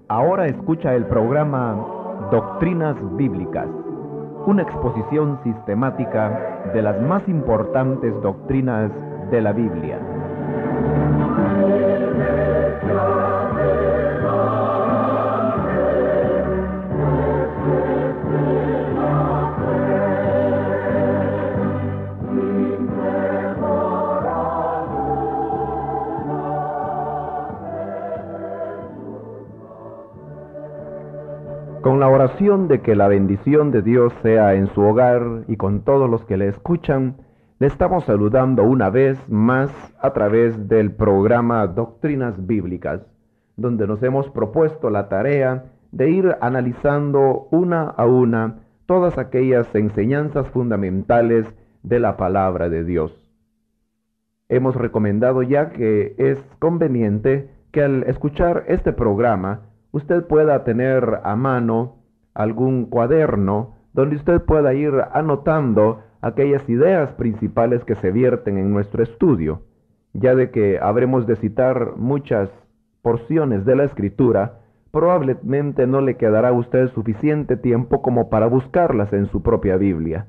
Ahora escucha el programa Doctrinas Bíblicas, una exposición sistemática de las más importantes doctrinas de la Biblia. Con la oración de que la bendición de Dios sea en su hogar y con todos los que le escuchan, le estamos saludando una vez más a través del programa Doctrinas Bíblicas, donde nos hemos propuesto la tarea de ir analizando una a una todas aquellas enseñanzas fundamentales de la palabra de Dios. Hemos recomendado ya que es conveniente que al escuchar este programa usted pueda tener a mano algún cuaderno donde usted pueda ir anotando aquellas ideas principales que se vierten en nuestro estudio, ya de que habremos de citar muchas porciones de la Escritura, probablemente no le quedará a usted suficiente tiempo como para buscarlas en su propia Biblia.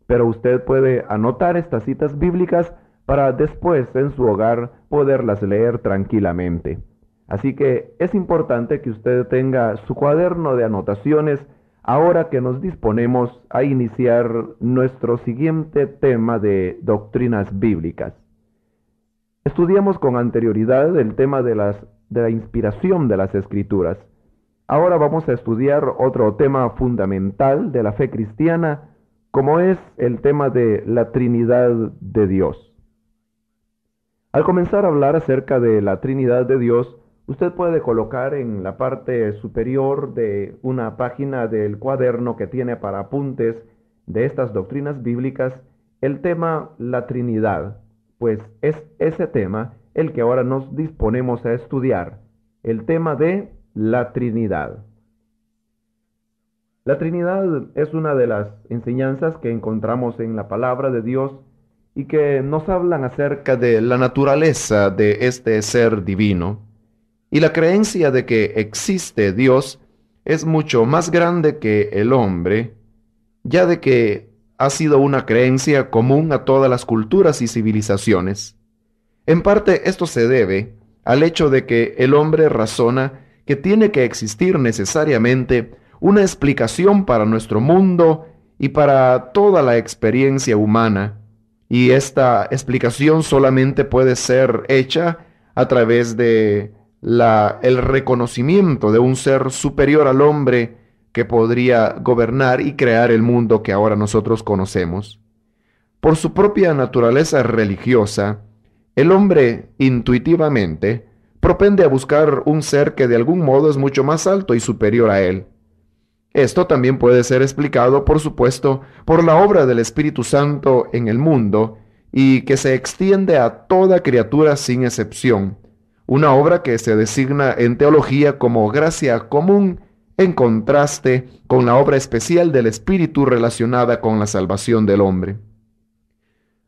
Pero usted puede anotar estas citas bíblicas para después en su hogar poderlas leer tranquilamente. Así que es importante que usted tenga su cuaderno de anotaciones ahora que nos disponemos a iniciar nuestro siguiente tema de doctrinas bíblicas. Estudiamos con anterioridad el tema de la inspiración de las Escrituras. Ahora vamos a estudiar otro tema fundamental de la fe cristiana, como es el tema de la Trinidad de Dios. Al comenzar a hablar acerca de la Trinidad de Dios, usted puede colocar en la parte superior de una página del cuaderno que tiene para apuntes de estas doctrinas bíblicas el tema la Trinidad, pues es ese tema el que ahora nos disponemos a estudiar, el tema de la Trinidad. La Trinidad es una de las enseñanzas que encontramos en la palabra de Dios y que nos hablan acerca de la naturaleza de este ser divino. Y la creencia de que existe Dios es mucho más grande que el hombre, ya de que ha sido una creencia común a todas las culturas y civilizaciones. En parte esto se debe al hecho de que el hombre razona que tiene que existir necesariamente una explicación para nuestro mundo y para toda la experiencia humana, y esta explicación solamente puede ser hecha a través de el reconocimiento de un ser superior al hombre que podría gobernar y crear el mundo que ahora nosotros conocemos. Por su propia naturaleza religiosa, el hombre intuitivamente propende a buscar un ser que de algún modo es mucho más alto y superior a él. Esto también puede ser explicado, por supuesto, por la obra del Espíritu Santo en el mundo y que se extiende a toda criatura sin excepción. Una obra que se designa en teología como gracia común en contraste con la obra especial del Espíritu relacionada con la salvación del hombre.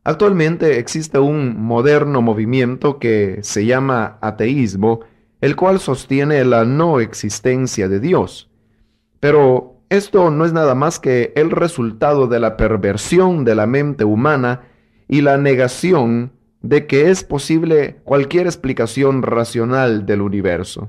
Actualmente existe un moderno movimiento que se llama ateísmo, el cual sostiene la no existencia de Dios. Pero esto no es nada más que el resultado de la perversión de la mente humana y la negación de que es posible cualquier explicación racional del universo.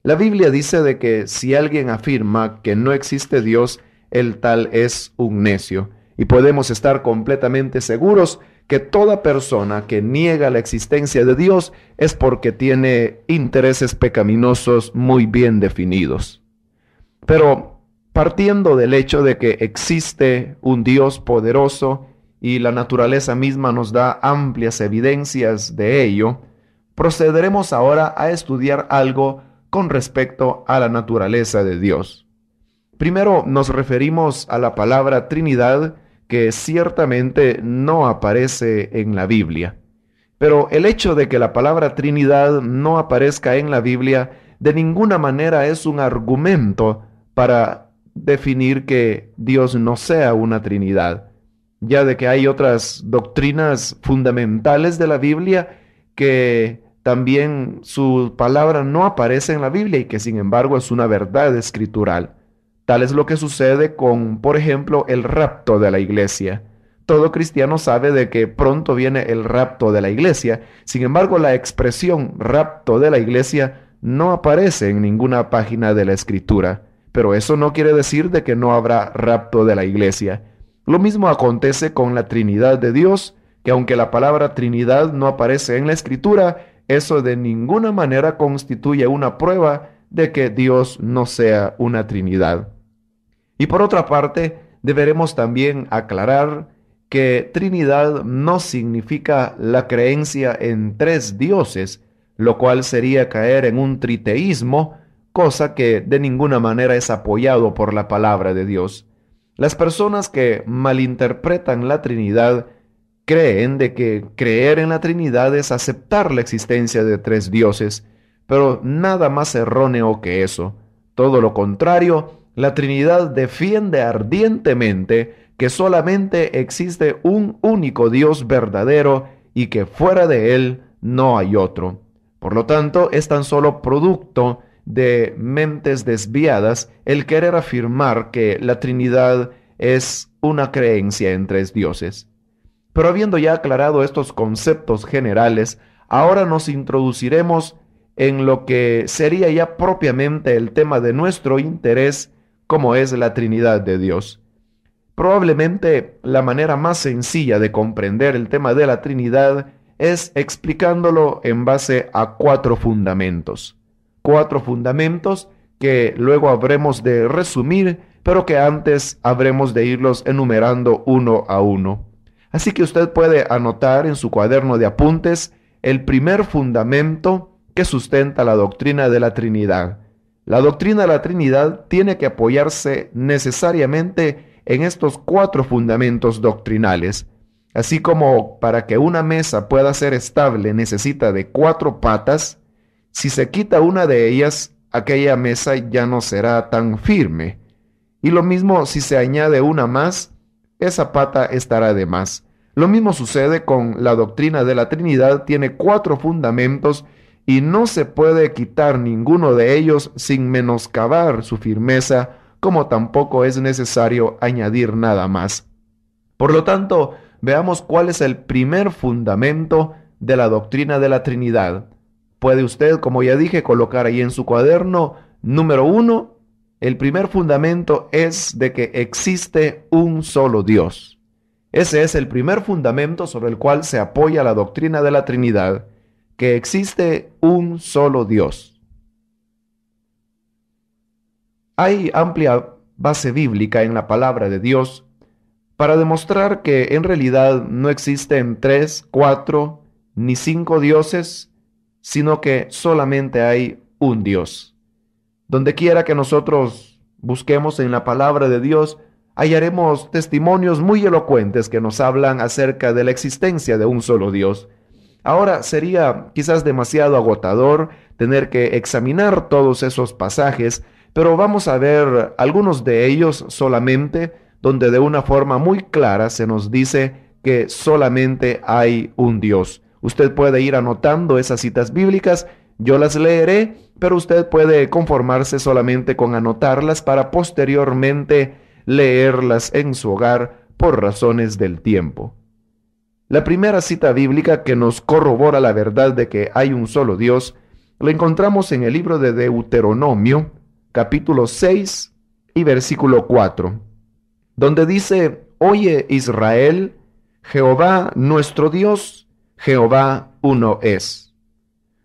La Biblia dice de que si alguien afirma que no existe Dios, el tal es un necio, y podemos estar completamente seguros que toda persona que niega la existencia de Dios es porque tiene intereses pecaminosos muy bien definidos. Pero partiendo del hecho de que existe un Dios poderoso y la naturaleza misma nos da amplias evidencias de ello, procederemos ahora a estudiar algo con respecto a la naturaleza de Dios. Primero nos referimos a la palabra Trinidad, que ciertamente no aparece en la Biblia. Pero el hecho de que la palabra Trinidad no aparezca en la Biblia de ninguna manera es un argumento para definir que Dios no sea una Trinidad. ya de que hay otras doctrinas fundamentales de la Biblia que también su palabra no aparece en la Biblia y que sin embargo es una verdad escritural. Tal es lo que sucede con, por ejemplo, el rapto de la iglesia. Todo cristiano sabe de que pronto viene el rapto de la iglesia. Sin embargo, la expresión rapto de la iglesia no aparece en ninguna página de la Escritura. Pero eso no quiere decir de que no habrá rapto de la iglesia. Lo mismo acontece con la Trinidad de Dios, que aunque la palabra Trinidad no aparece en la Escritura, eso de ninguna manera constituye una prueba de que Dios no sea una Trinidad. Y por otra parte, deberemos también aclarar que Trinidad no significa la creencia en tres dioses, lo cual sería caer en un triteísmo, cosa que de ninguna manera es apoyado por la palabra de Dios. Las personas que malinterpretan la Trinidad creen de que creer en la Trinidad es aceptar la existencia de tres dioses, pero nada más erróneo que eso. Todo lo contrario, la Trinidad defiende ardientemente que solamente existe un único Dios verdadero y que fuera de él no hay otro. Por lo tanto, es tan solo producto de mentes desviadas el querer afirmar que la Trinidad es una creencia en tres dioses. Pero habiendo ya aclarado estos conceptos generales, ahora nos introduciremos en lo que sería ya propiamente el tema de nuestro interés, como es la Trinidad de Dios. Probablemente la manera más sencilla de comprender el tema de la Trinidad es explicándolo en base a cuatro fundamentos. Cuatro fundamentos que luego habremos de resumir, pero que antes habremos de irlos enumerando uno a uno. Así que usted puede anotar en su cuaderno de apuntes el primer fundamento que sustenta la doctrina de la Trinidad. La doctrina de la Trinidad tiene que apoyarse necesariamente en estos cuatro fundamentos doctrinales. Así como para que una mesa pueda ser estable necesita de cuatro patas, si se quita una de ellas, aquella mesa ya no será tan firme. Y lo mismo si se añade una más, esa pata estará de más. Lo mismo sucede con la doctrina de la Trinidad, tiene cuatro fundamentos y no se puede quitar ninguno de ellos sin menoscabar su firmeza, como tampoco es necesario añadir nada más. Por lo tanto, veamos cuál es el primer fundamento de la doctrina de la Trinidad. Puede usted, como ya dije, colocar ahí en su cuaderno, número 1, el primer fundamento es de que existe un solo Dios. Ese es el primer fundamento sobre el cual se apoya la doctrina de la Trinidad, que existe un solo Dios. Hay amplia base bíblica en la palabra de Dios para demostrar que en realidad no existen 3, 4 ni 5 dioses, sino que solamente hay un Dios. Donde quiera que nosotros busquemos en la palabra de Dios, hallaremos testimonios muy elocuentes que nos hablan acerca de la existencia de un solo Dios. Ahora sería quizás demasiado agotador tener que examinar todos esos pasajes, pero vamos a ver algunos de ellos solamente, donde de una forma muy clara se nos dice que solamente hay un Dios. Usted puede ir anotando esas citas bíblicas, yo las leeré, pero usted puede conformarse solamente con anotarlas para posteriormente leerlas en su hogar por razones del tiempo. La primera cita bíblica que nos corrobora la verdad de que hay un solo Dios, la encontramos en el libro de Deuteronomio, capítulo 6 y versículo 4, donde dice: Oye Israel, Jehová nuestro Dios, Jehová uno es.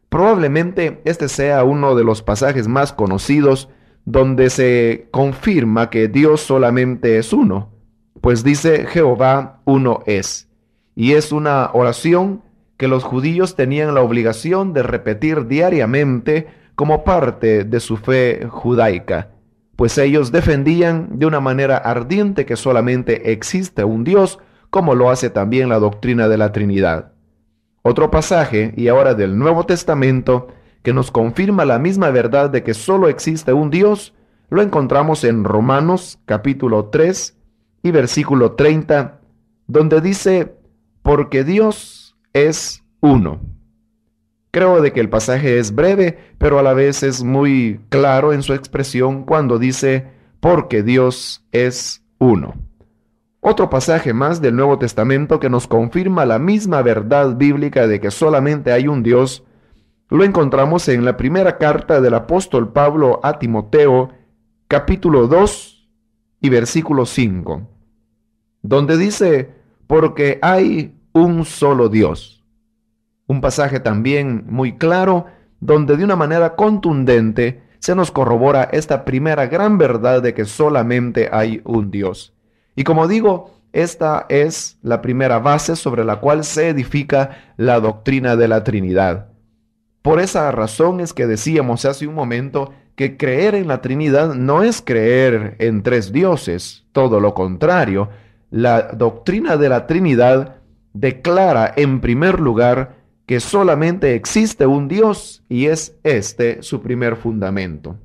Probablemente este sea uno de los pasajes más conocidos donde se confirma que Dios solamente es uno, pues dice Jehová uno es. Y es una oración que los judíos tenían la obligación de repetir diariamente como parte de su fe judaica, pues ellos defendían de una manera ardiente que solamente existe un Dios, como lo hace también la doctrina de la Trinidad. Otro pasaje, y ahora del Nuevo Testamento, que nos confirma la misma verdad de que solo existe un Dios, lo encontramos en Romanos capítulo 3 y versículo 30, donde dice, porque Dios es uno. Creo de que el pasaje es breve, pero a la vez es muy claro en su expresión cuando dice, porque Dios es uno. Otro pasaje más del Nuevo Testamento que nos confirma la misma verdad bíblica de que solamente hay un Dios, lo encontramos en la primera carta del apóstol Pablo a Timoteo, capítulo 2 y versículo 5, donde dice, porque hay un solo Dios. Un pasaje también muy claro, donde de una manera contundente se nos corrobora esta primera gran verdad de que solamente hay un Dios. Y como digo, esta es la primera base sobre la cual se edifica la doctrina de la Trinidad. Por esa razón es que decíamos hace un momento que creer en la Trinidad no es creer en tres dioses, todo lo contrario. La doctrina de la Trinidad declara en primer lugar que solamente existe un Dios y es este su primer fundamento.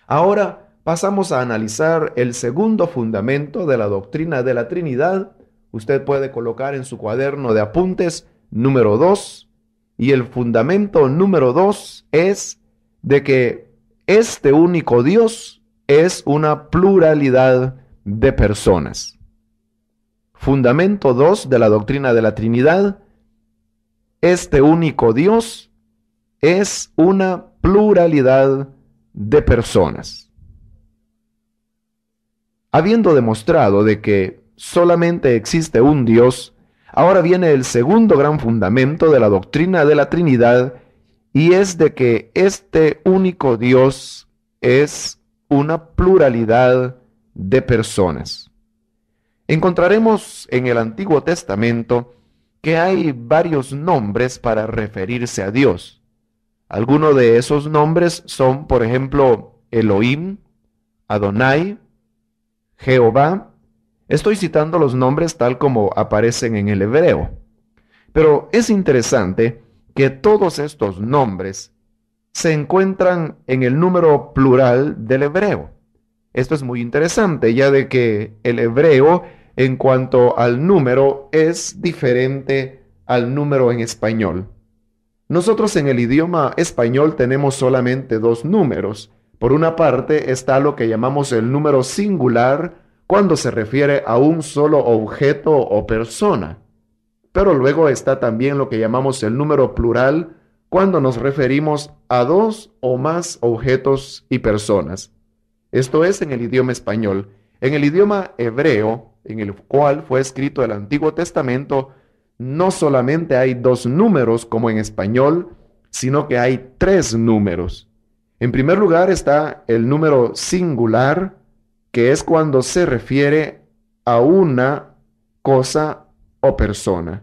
Ahora pasamos a analizar el segundo fundamento de la doctrina de la Trinidad. Usted puede colocar en su cuaderno de apuntes número 2, y el fundamento número 2 es de que este único Dios es una pluralidad de personas. Fundamento 2 de la doctrina de la Trinidad: este único Dios es una pluralidad de personas. Habiendo demostrado de que solamente existe un Dios, ahora viene el segundo gran fundamento de la doctrina de la Trinidad, y es de que este único Dios es una pluralidad de personas. Encontraremos en el Antiguo Testamento que hay varios nombres para referirse a Dios. Algunos de esos nombres son, por ejemplo, Elohim, Adonai, Jehová. Estoy citando los nombres tal como aparecen en el hebreo. Pero es interesante que todos estos nombres se encuentran en el número plural del hebreo. Esto es muy interesante, ya de que el hebreo, en cuanto al número, es diferente al número en español. Nosotros en el idioma español tenemos solamente dos números. Por una parte está lo que llamamos el número singular cuando se refiere a un solo objeto o persona. Pero luego está también lo que llamamos el número plural cuando nos referimos a dos o más objetos y personas. Esto es en el idioma español. En el idioma hebreo, en el cual fue escrito el Antiguo Testamento, no solamente hay dos números como en español, sino que hay tres números. En primer lugar está el número singular, que es cuando se refiere a una cosa o persona.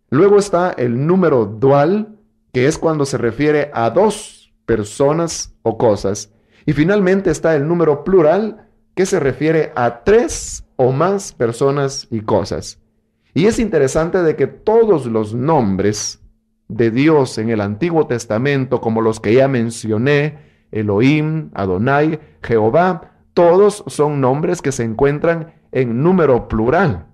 Luego está el número dual, que es cuando se refiere a dos personas o cosas. Y finalmente está el número plural, que se refiere a tres o más personas y cosas. Y es interesante de que todos los nombres de Dios en el Antiguo Testamento, como los que ya mencioné, Elohim, Adonai, Jehová, todos son nombres que se encuentran en número plural.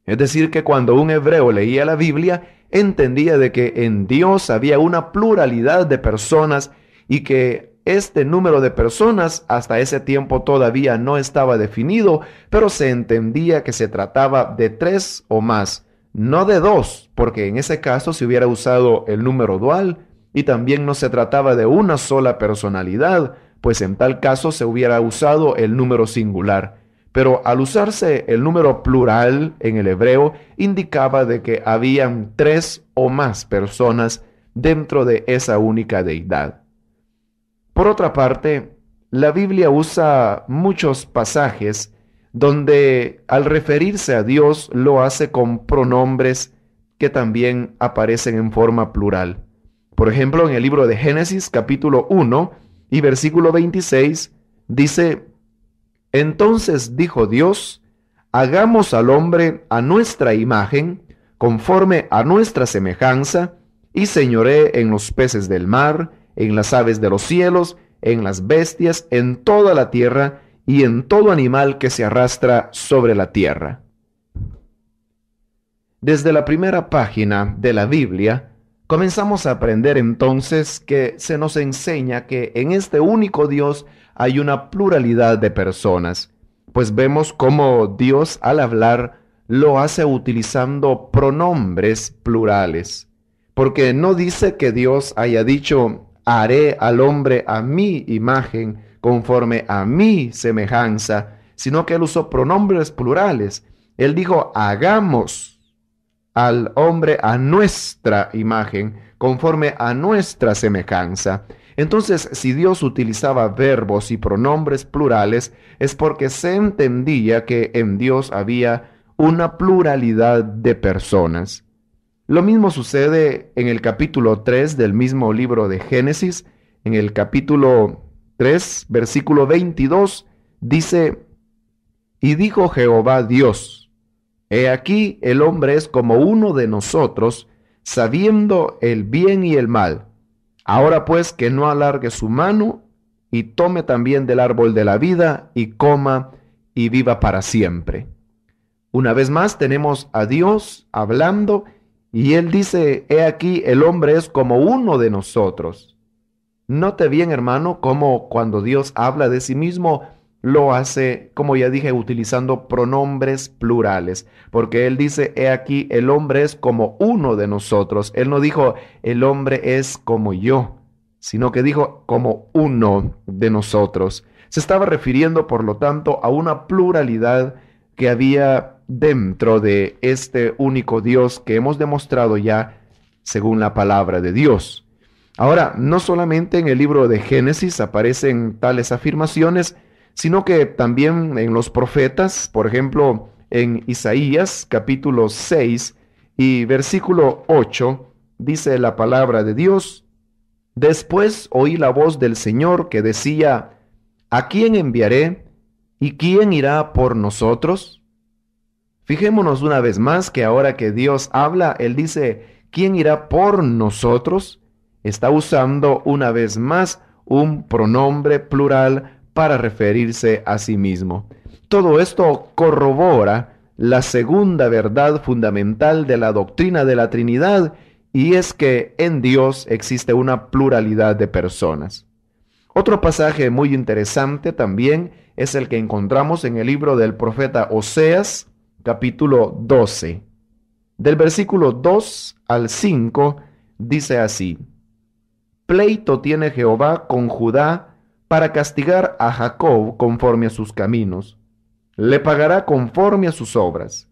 Es decir, que cuando un hebreo leía la Biblia, entendía de que en Dios había una pluralidad de personas y que este número de personas hasta ese tiempo todavía no estaba definido, pero se entendía que se trataba de tres o más, no de dos, porque en ese caso se hubiera usado el número dual, y también no se trataba de una sola personalidad, pues en tal caso se hubiera usado el número singular. Pero al usarse el número plural en el hebreo, indicaba de que habían tres o más personas dentro de esa única deidad. Por otra parte, la Biblia usa muchos pasajes donde al referirse a Dios lo hace con pronombres que también aparecen en forma plural. Por ejemplo, en el libro de Génesis, capítulo 1 y versículo 26, dice: entonces dijo Dios, hagamos al hombre a nuestra imagen, conforme a nuestra semejanza, y señoree en los peces del mar, en las aves de los cielos, en las bestias, en toda la tierra, y en todo animal que se arrastra sobre la tierra. Desde la primera página de la Biblia, comenzamos a aprender entonces que se nos enseña que en este único Dios hay una pluralidad de personas, pues vemos cómo Dios al hablar lo hace utilizando pronombres plurales, porque no dice que Dios haya dicho, haré al hombre a mi imagen, conforme a mi semejanza, sino que él usó pronombres plurales. Él dijo, hagamos al hombre a nuestra imagen, conforme a nuestra semejanza. Entonces, si Dios utilizaba verbos y pronombres plurales, es porque se entendía que en Dios había una pluralidad de personas. Lo mismo sucede en el capítulo 3 del mismo libro de Génesis. En el capítulo 3, versículo 22, dice, y dijo Jehová Dios, he aquí el hombre es como uno de nosotros, sabiendo el bien y el mal. Ahora pues que no alargue su mano y tome también del árbol de la vida y coma y viva para siempre. Una vez más tenemos a Dios hablando y él dice, he aquí el hombre es como uno de nosotros. Note bien, hermano, cómo cuando Dios habla de sí mismo, lo hace, como ya dije, utilizando pronombres plurales, porque él dice, he aquí, el hombre es como uno de nosotros. Él no dijo, el hombre es como yo, sino que dijo, como uno de nosotros. Se estaba refiriendo, por lo tanto, a una pluralidad que había dentro de este único Dios que hemos demostrado ya según la palabra de Dios. Ahora, no solamente en el libro de Génesis aparecen tales afirmaciones, sino que también en los profetas, por ejemplo, en Isaías capítulo 6 y versículo 8, dice la palabra de Dios, después oí la voz del Señor que decía, ¿a quién enviaré y quién irá por nosotros? Fijémonos una vez más que ahora que Dios habla, Él dice, ¿quién irá por nosotros? Está usando una vez más un pronombre plural para referirse a sí mismo. Todo esto corrobora la segunda verdad fundamental de la doctrina de la Trinidad, y es que en Dios existe una pluralidad de personas. Otro pasaje muy interesante también es el que encontramos en el libro del profeta Oseas, capítulo 12. Del versículo 2 al 5 dice así, pleito tiene Jehová con Judá para castigar a Jacob conforme a sus caminos. Le pagará conforme a sus obras.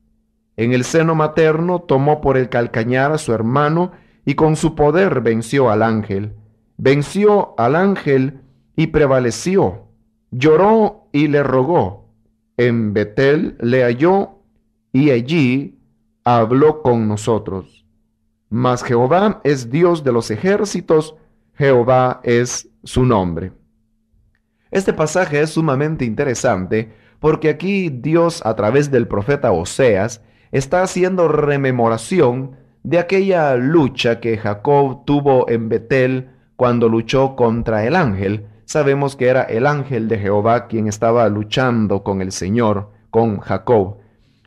En el seno materno tomó por el calcañar a su hermano y con su poder venció al ángel. Venció al ángel y prevaleció. Lloró y le rogó. En Betel le halló y allí habló con nosotros. Mas Jehová es Dios de los ejércitos, Jehová es su nombre. Este pasaje es sumamente interesante porque aquí Dios, a través del profeta Oseas, está haciendo rememoración de aquella lucha que Jacob tuvo en Betel cuando luchó contra el ángel. Sabemos que era el ángel de Jehová quien estaba luchando con el Señor, con Jacob.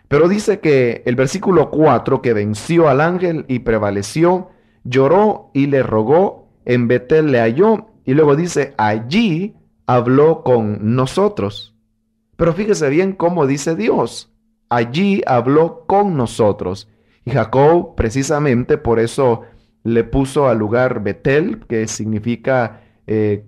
Pero dice que el versículo 4, que venció al ángel y prevaleció, lloró y le rogó, en Betel le halló, y luego dice, allí habló con nosotros. Pero fíjese bien cómo dice Dios, allí habló con nosotros. Y Jacob precisamente por eso le puso al lugar Betel, que significa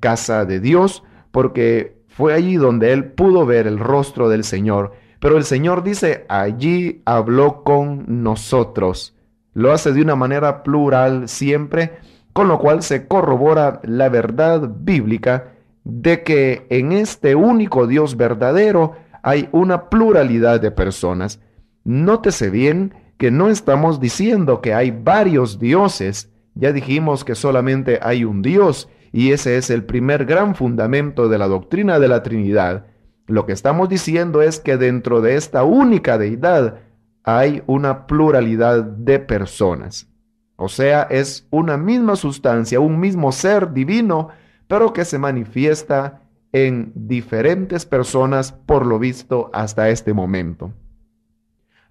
casa de Dios, porque fue allí donde él pudo ver el rostro del Señor. Pero el Señor dice, allí habló con nosotros. Lo hace de una manera plural siempre, con lo cual se corrobora la verdad bíblica de que en este único Dios verdadero hay una pluralidad de personas. Nótese bien que no estamos diciendo que hay varios dioses. Ya dijimos que solamente hay un Dios, y ese es el primer gran fundamento de la doctrina de la Trinidad. Lo que estamos diciendo es que dentro de esta única deidad hay una pluralidad de personas. O sea, es una misma sustancia, un mismo ser divino, pero que se manifiesta en diferentes personas por lo visto hasta este momento.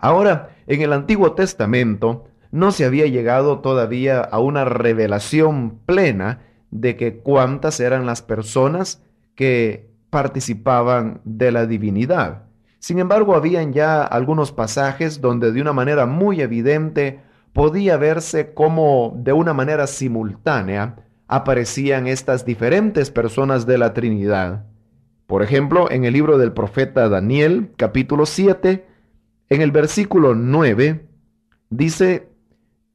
Ahora, en el Antiguo Testamento no se había llegado todavía a una revelación plena de que cuántas eran las personas que participaban de la divinidad. Sin embargo, habían ya algunos pasajes donde de una manera muy evidente podía verse cómo de una manera simultánea aparecían estas diferentes personas de la Trinidad. Por ejemplo, en el libro del profeta Daniel, capítulo 7, en el versículo 9, dice: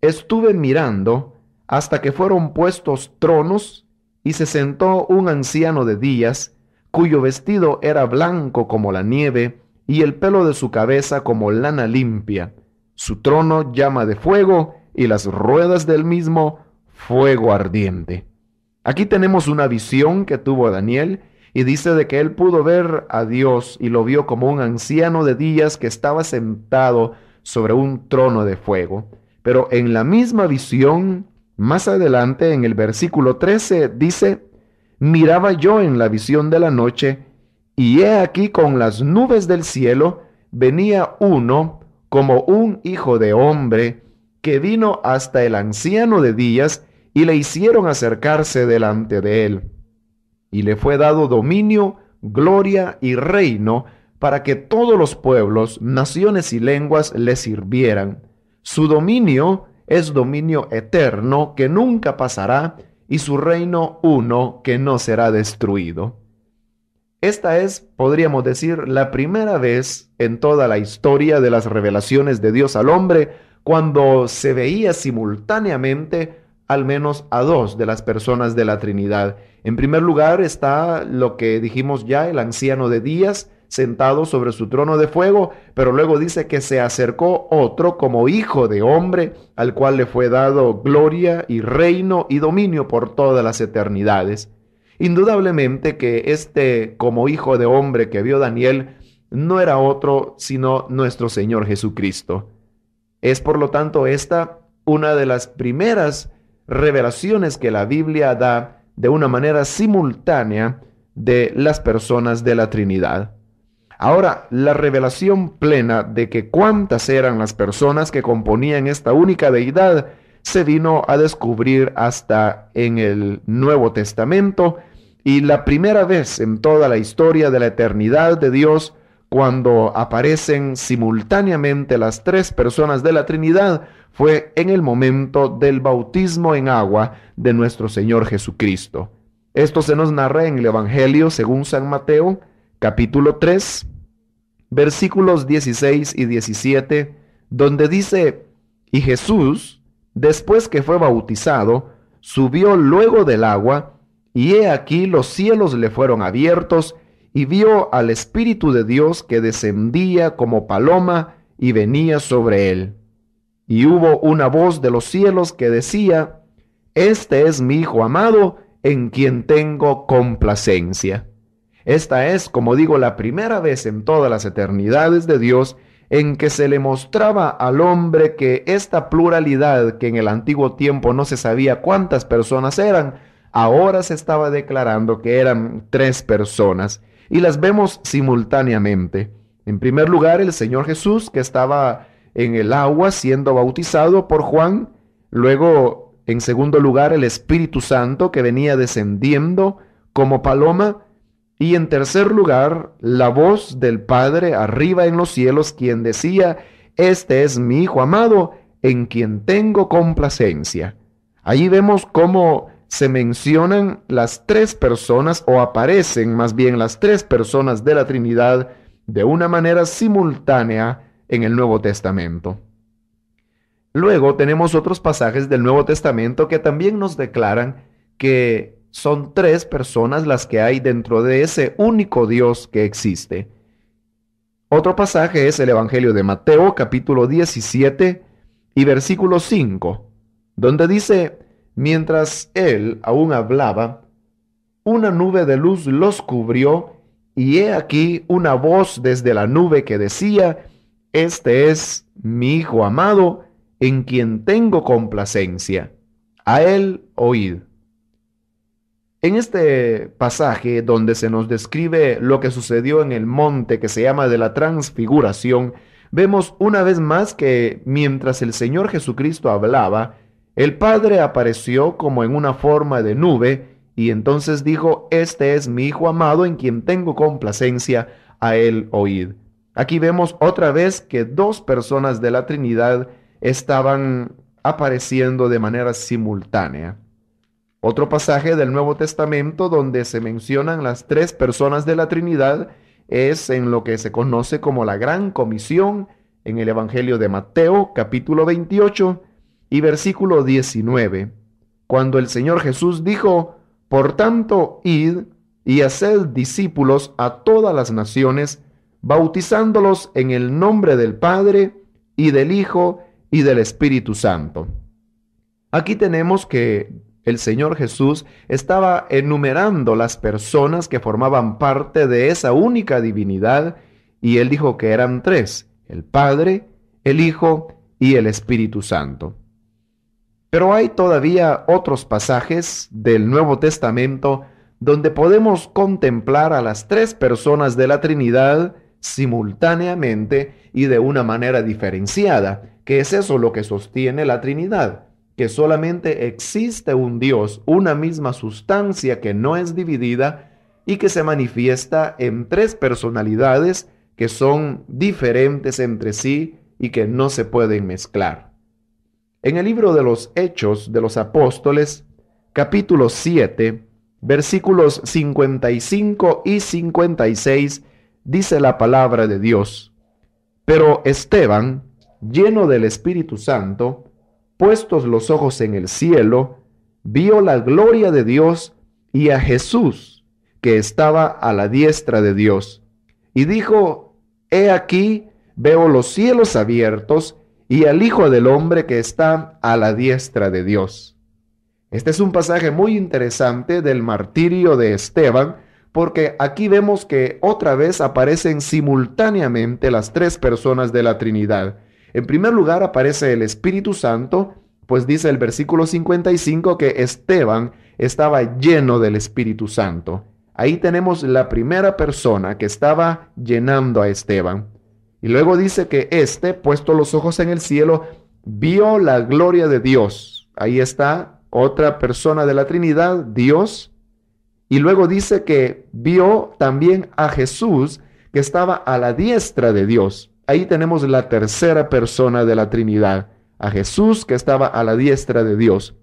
estuve mirando hasta que fueron puestos tronos y se sentó un anciano de días, cuyo vestido era blanco como la nieve y el pelo de su cabeza como lana limpia. Su trono llama de fuego y las ruedas del mismo fuego ardiente. Aquí tenemos una visión que tuvo Daniel y dice de que él pudo ver a Dios y lo vio como un anciano de días que estaba sentado sobre un trono de fuego. Pero en la misma visión, más adelante en el versículo 13 dice: miraba yo en la visión de la noche, y he aquí con las nubes del cielo venía uno como un hijo de hombre, que vino hasta el anciano de días, y le hicieron acercarse delante de él. Y le fue dado dominio, gloria y reino, para que todos los pueblos, naciones y lenguas le sirvieran. Su dominio es dominio eterno que nunca pasará, y su reino uno que no será destruido. Esta es, podríamos decir, la primera vez en toda la historia de las revelaciones de Dios al hombre cuando se veía simultáneamente al menos a dos de las personas de la Trinidad. En primer lugar está lo que dijimos ya, el anciano de días, sentado sobre su trono de fuego, pero luego dice que se acercó otro como hijo de hombre, al cual le fue dado gloria y reino y dominio por todas las eternidades. Indudablemente que este como hijo de hombre que vio Daniel no era otro sino nuestro Señor Jesucristo. Es por lo tanto esta una de las primeras revelaciones que la Biblia da de una manera simultánea de las personas de la Trinidad. Ahora, la revelación plena de que cuántas eran las personas que componían esta única deidad se vino a descubrir hasta en el Nuevo Testamento, y la primera vez en toda la historia de la eternidad de Dios, cuando aparecen simultáneamente las tres personas de la Trinidad, fue en el momento del bautismo en agua de nuestro Señor Jesucristo. Esto se nos narra en el Evangelio según San Mateo, capítulo 3, versículos 16 y 17, donde dice: y Jesús, después que fue bautizado, subió luego del agua, y he aquí los cielos le fueron abiertos, y vio al Espíritu de Dios que descendía como paloma y venía sobre él. Y hubo una voz de los cielos que decía: este es mi Hijo amado, en quien tengo complacencia. Esta es, como digo, la primera vez en todas las eternidades de Dios en que se le mostraba al hombre que esta pluralidad, que en el antiguo tiempo no se sabía cuántas personas eran, ahora se estaba declarando que eran tres personas, y las vemos simultáneamente. En primer lugar, el Señor Jesús, que estaba en el agua siendo bautizado por Juan. Luego, en segundo lugar, el Espíritu Santo, que venía descendiendo como paloma. Y en tercer lugar, la voz del Padre arriba en los cielos, quien decía: este es mi Hijo amado, en quien tengo complacencia. Allí vemos cómo se mencionan las tres personas, o aparecen más bien las tres personas de la Trinidad de una manera simultánea en el Nuevo Testamento. Luego tenemos otros pasajes del Nuevo Testamento que también nos declaran que son tres personas las que hay dentro de ese único Dios que existe. Otro pasaje es el Evangelio de Mateo, capítulo 17 y versículo 5, donde dice: mientras él aún hablaba, una nube de luz los cubrió, y he aquí una voz desde la nube que decía: este es mi Hijo amado, en quien tengo complacencia. A él oíd. En este pasaje donde se nos describe lo que sucedió en el monte que se llama de la Transfiguración, vemos una vez más que mientras el Señor Jesucristo hablaba, el Padre apareció como en una forma de nube y entonces dijo: este es mi Hijo amado en quien tengo complacencia, a él oíd. Aquí vemos otra vez que dos personas de la Trinidad estaban apareciendo de manera simultánea. Otro pasaje del Nuevo Testamento donde se mencionan las tres personas de la Trinidad es en lo que se conoce como la Gran Comisión, en el Evangelio de Mateo, capítulo 28 y versículo 19, cuando el Señor Jesús dijo: por tanto, id y haced discípulos a todas las naciones, bautizándolos en el nombre del Padre y del Hijo y del Espíritu Santo. Aquí tenemos que el Señor Jesús estaba enumerando las personas que formaban parte de esa única divinidad, y él dijo que eran tres: el Padre, el Hijo y el Espíritu Santo. Pero hay todavía otros pasajes del Nuevo Testamento donde podemos contemplar a las tres personas de la Trinidad simultáneamente y de una manera diferenciada, que es eso lo que sostiene la Trinidad, que solamente existe un Dios, una misma sustancia que no es dividida y que se manifiesta en tres personalidades que son diferentes entre sí y que no se pueden mezclar. En el libro de los Hechos de los Apóstoles, capítulo 7, versículos 55 y 56, dice la palabra de Dios: pero Esteban, lleno del Espíritu Santo, puestos los ojos en el cielo, vio la gloria de Dios y a Jesús, que estaba a la diestra de Dios. Y dijo: he aquí, veo los cielos abiertos y al Hijo del Hombre que está a la diestra de Dios. Este es un pasaje muy interesante del martirio de Esteban, porque aquí vemos que otra vez aparecen simultáneamente las tres personas de la Trinidad. En primer lugar aparece el Espíritu Santo, pues dice el versículo 55 que Esteban estaba lleno del Espíritu Santo. Ahí tenemos la primera persona que estaba llenando a Esteban. Y luego dice que puesto los ojos en el cielo, vio la gloria de Dios. Ahí está otra persona de la Trinidad, Dios. Y luego dice que vio también a Jesús, que estaba a la diestra de Dios. Ahí tenemos la tercera persona de la Trinidad, a Jesús que estaba a la diestra de Dios.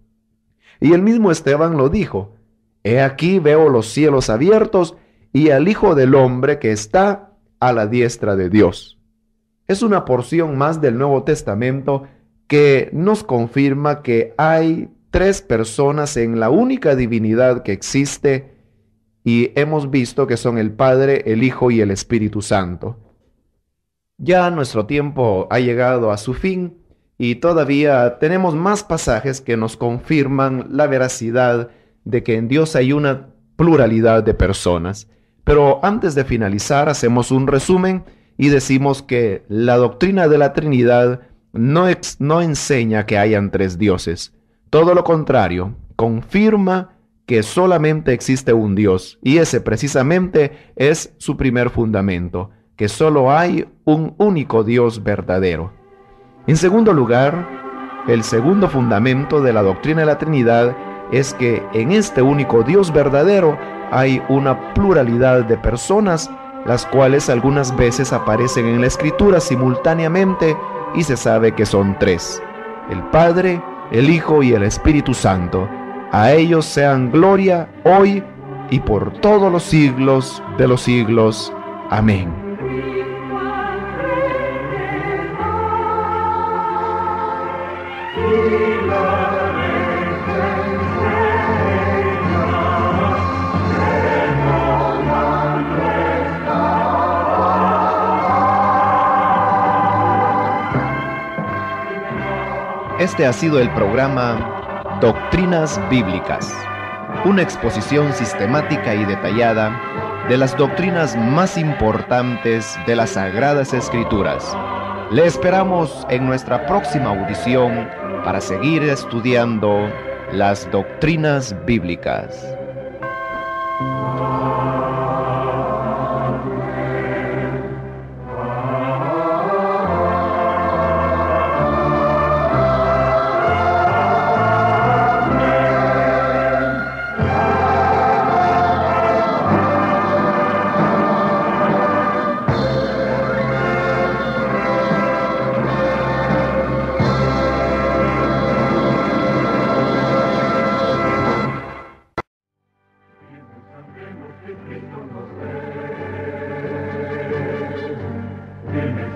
Y el mismo Esteban lo dijo: he aquí veo los cielos abiertos y al Hijo del Hombre que está a la diestra de Dios. Es una porción más del Nuevo Testamento que nos confirma que hay tres personas en la única divinidad que existe, y hemos visto que son el Padre, el Hijo y el Espíritu Santo. Ya nuestro tiempo ha llegado a su fin y todavía tenemos más pasajes que nos confirman la veracidad de que en Dios hay una pluralidad de personas. Pero antes de finalizar, hacemos un resumen y decimos que la doctrina de la Trinidad no enseña que hayan tres dioses. Todo lo contrario, confirma que solamente existe un Dios, y ese precisamente es su primer fundamento, que solo hay un único Dios verdadero. En segundo lugar, el segundo fundamento de la doctrina de la Trinidad es que en este único Dios verdadero hay una pluralidad de personas, las cuales algunas veces aparecen en la Escritura simultáneamente y se sabe que son tres: el Padre, el Hijo y el Espíritu Santo. A ellos sean gloria hoy y por todos los siglos de los siglos. Amén. Este ha sido el programa Doctrinas Bíblicas, una exposición sistemática y detallada de las doctrinas más importantes de las Sagradas Escrituras. Le esperamos en nuestra próxima audición para seguir estudiando las doctrinas bíblicas.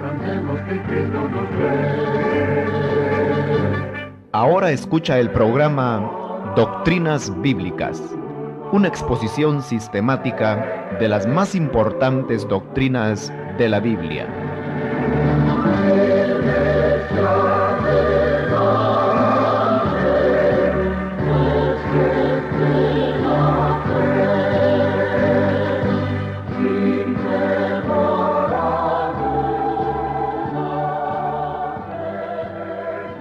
cantemos que Cristo nos ve. Ahora escucha el programa Doctrinas Bíblicas, una exposición sistemática de las más importantes doctrinas de la Biblia.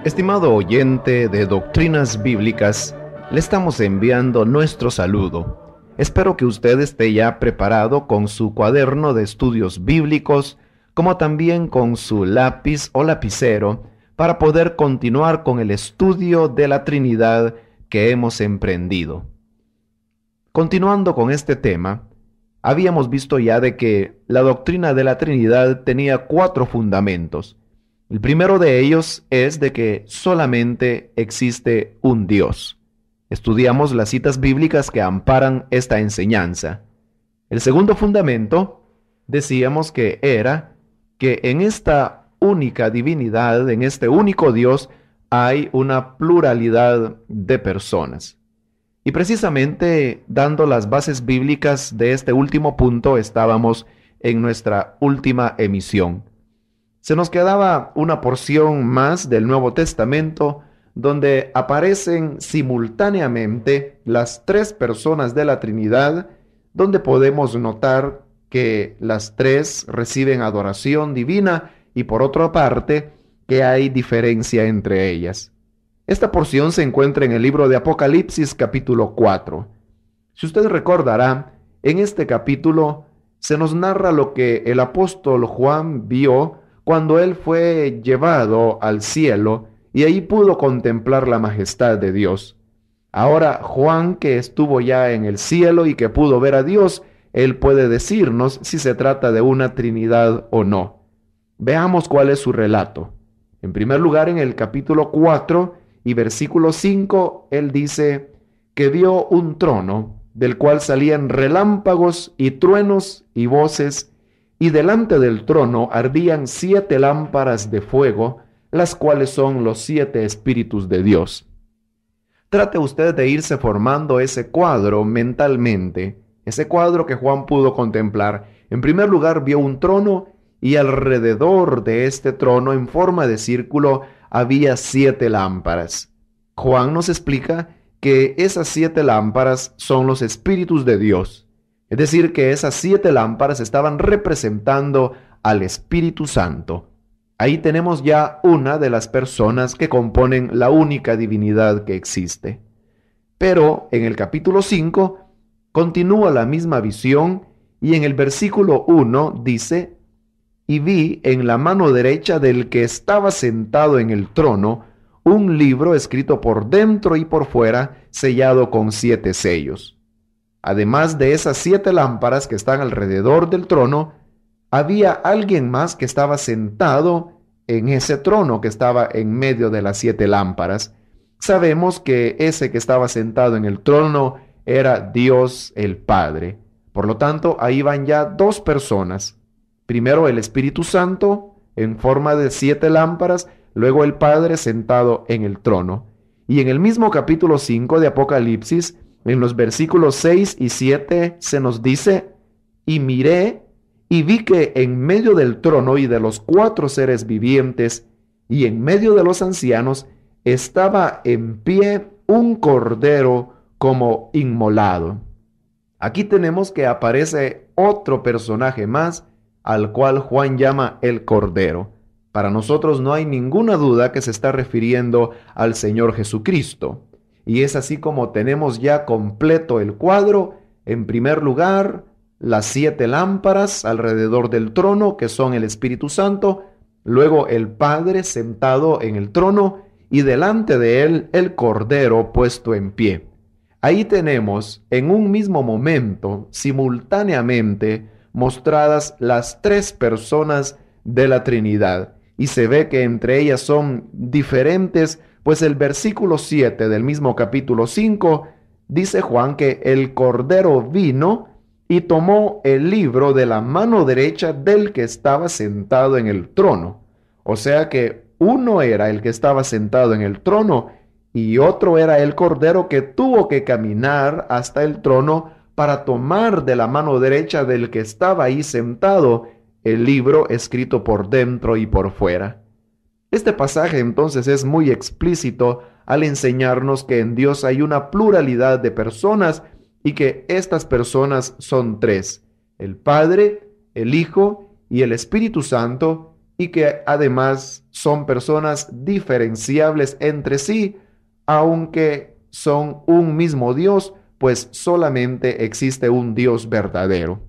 Estimado oyente de Doctrinas Bíblicas, le estamos enviando nuestro saludo. Espero que usted esté ya preparado con su cuaderno de estudios bíblicos, como también con su lápiz o lapicero, para poder continuar con el estudio de la Trinidad que hemos emprendido. Continuando con este tema, habíamos visto ya de que la doctrina de la Trinidad tenía 4 fundamentos. El primero de ellos es de que solamente existe un Dios. Estudiamos las citas bíblicas que amparan esta enseñanza. El segundo fundamento, decíamos que era que en esta única divinidad, en este único Dios, hay una pluralidad de personas. Y precisamente dando las bases bíblicas de este último punto estábamos en nuestra última emisión. Se nos quedaba una porción más del Nuevo Testamento donde aparecen simultáneamente las 3 personas de la Trinidad, donde podemos notar que las 3 reciben adoración divina y por otra parte que hay diferencia entre ellas. Esta porción se encuentra en el libro de Apocalipsis capítulo 4. Si usted recordará, en este capítulo se nos narra lo que el apóstol Juan vio cuando él fue llevado al cielo y ahí pudo contemplar la majestad de Dios. Ahora Juan, que estuvo ya en el cielo y que pudo ver a Dios, él puede decirnos si se trata de una Trinidad o no. Veamos cuál es su relato. En primer lugar, en el capítulo 4 y versículo 5, él dice que vio un trono del cual salían relámpagos y truenos y voces, y delante del trono ardían 7 lámparas de fuego, las cuales son los 7 espíritus de Dios. Trate usted de irse formando ese cuadro mentalmente, ese cuadro que Juan pudo contemplar. En primer lugar vio un trono y alrededor de este trono en forma de círculo había 7 lámparas. Juan nos explica que esas 7 lámparas son los espíritus de Dios. Es decir, que esas 7 lámparas estaban representando al Espíritu Santo. Ahí tenemos ya una de las personas que componen la única divinidad que existe. Pero en el capítulo 5 continúa la misma visión y en el versículo 1 dice: «Y vi en la mano derecha del que estaba sentado en el trono un libro escrito por dentro y por fuera, sellado con 7 sellos». Además de esas 7 lámparas que están alrededor del trono, había alguien más que estaba sentado en ese trono que estaba en medio de las 7 lámparas. Sabemos que ese que estaba sentado en el trono era Dios el Padre. Por lo tanto, ahí van ya 2 personas. Primero el Espíritu Santo en forma de 7 lámparas, luego el Padre sentado en el trono. Y en el mismo capítulo 5 de Apocalipsis, en los versículos 6 y 7 se nos dice: «Y miré y vi que en medio del trono y de los 4 seres vivientes y en medio de los ancianos estaba en pie un cordero como inmolado». Aquí tenemos que aparece otro personaje más al cual Juan llama el Cordero. Para nosotros no hay ninguna duda que se está refiriendo al Señor Jesucristo. Y es así como tenemos ya completo el cuadro. En primer lugar, las 7 lámparas alrededor del trono, que son el Espíritu Santo. Luego el Padre sentado en el trono y delante de él el Cordero puesto en pie. Ahí tenemos en un mismo momento, simultáneamente, mostradas las 3 personas de la Trinidad. Y se ve que entre ellas son diferentes, pues el versículo 7 del mismo capítulo 5 dice Juan que el Cordero vino y tomó el libro de la mano derecha del que estaba sentado en el trono. O sea que uno era el que estaba sentado en el trono y otro era el cordero que tuvo que caminar hasta el trono para tomar de la mano derecha del que estaba ahí sentado el libro escrito por dentro y por fuera. Este pasaje entonces es muy explícito al enseñarnos que en Dios hay una pluralidad de personas y que estas personas son tres: el Padre, el Hijo y el Espíritu Santo, y que además son personas diferenciables entre sí, aunque son un mismo Dios, pues solamente existe un Dios verdadero.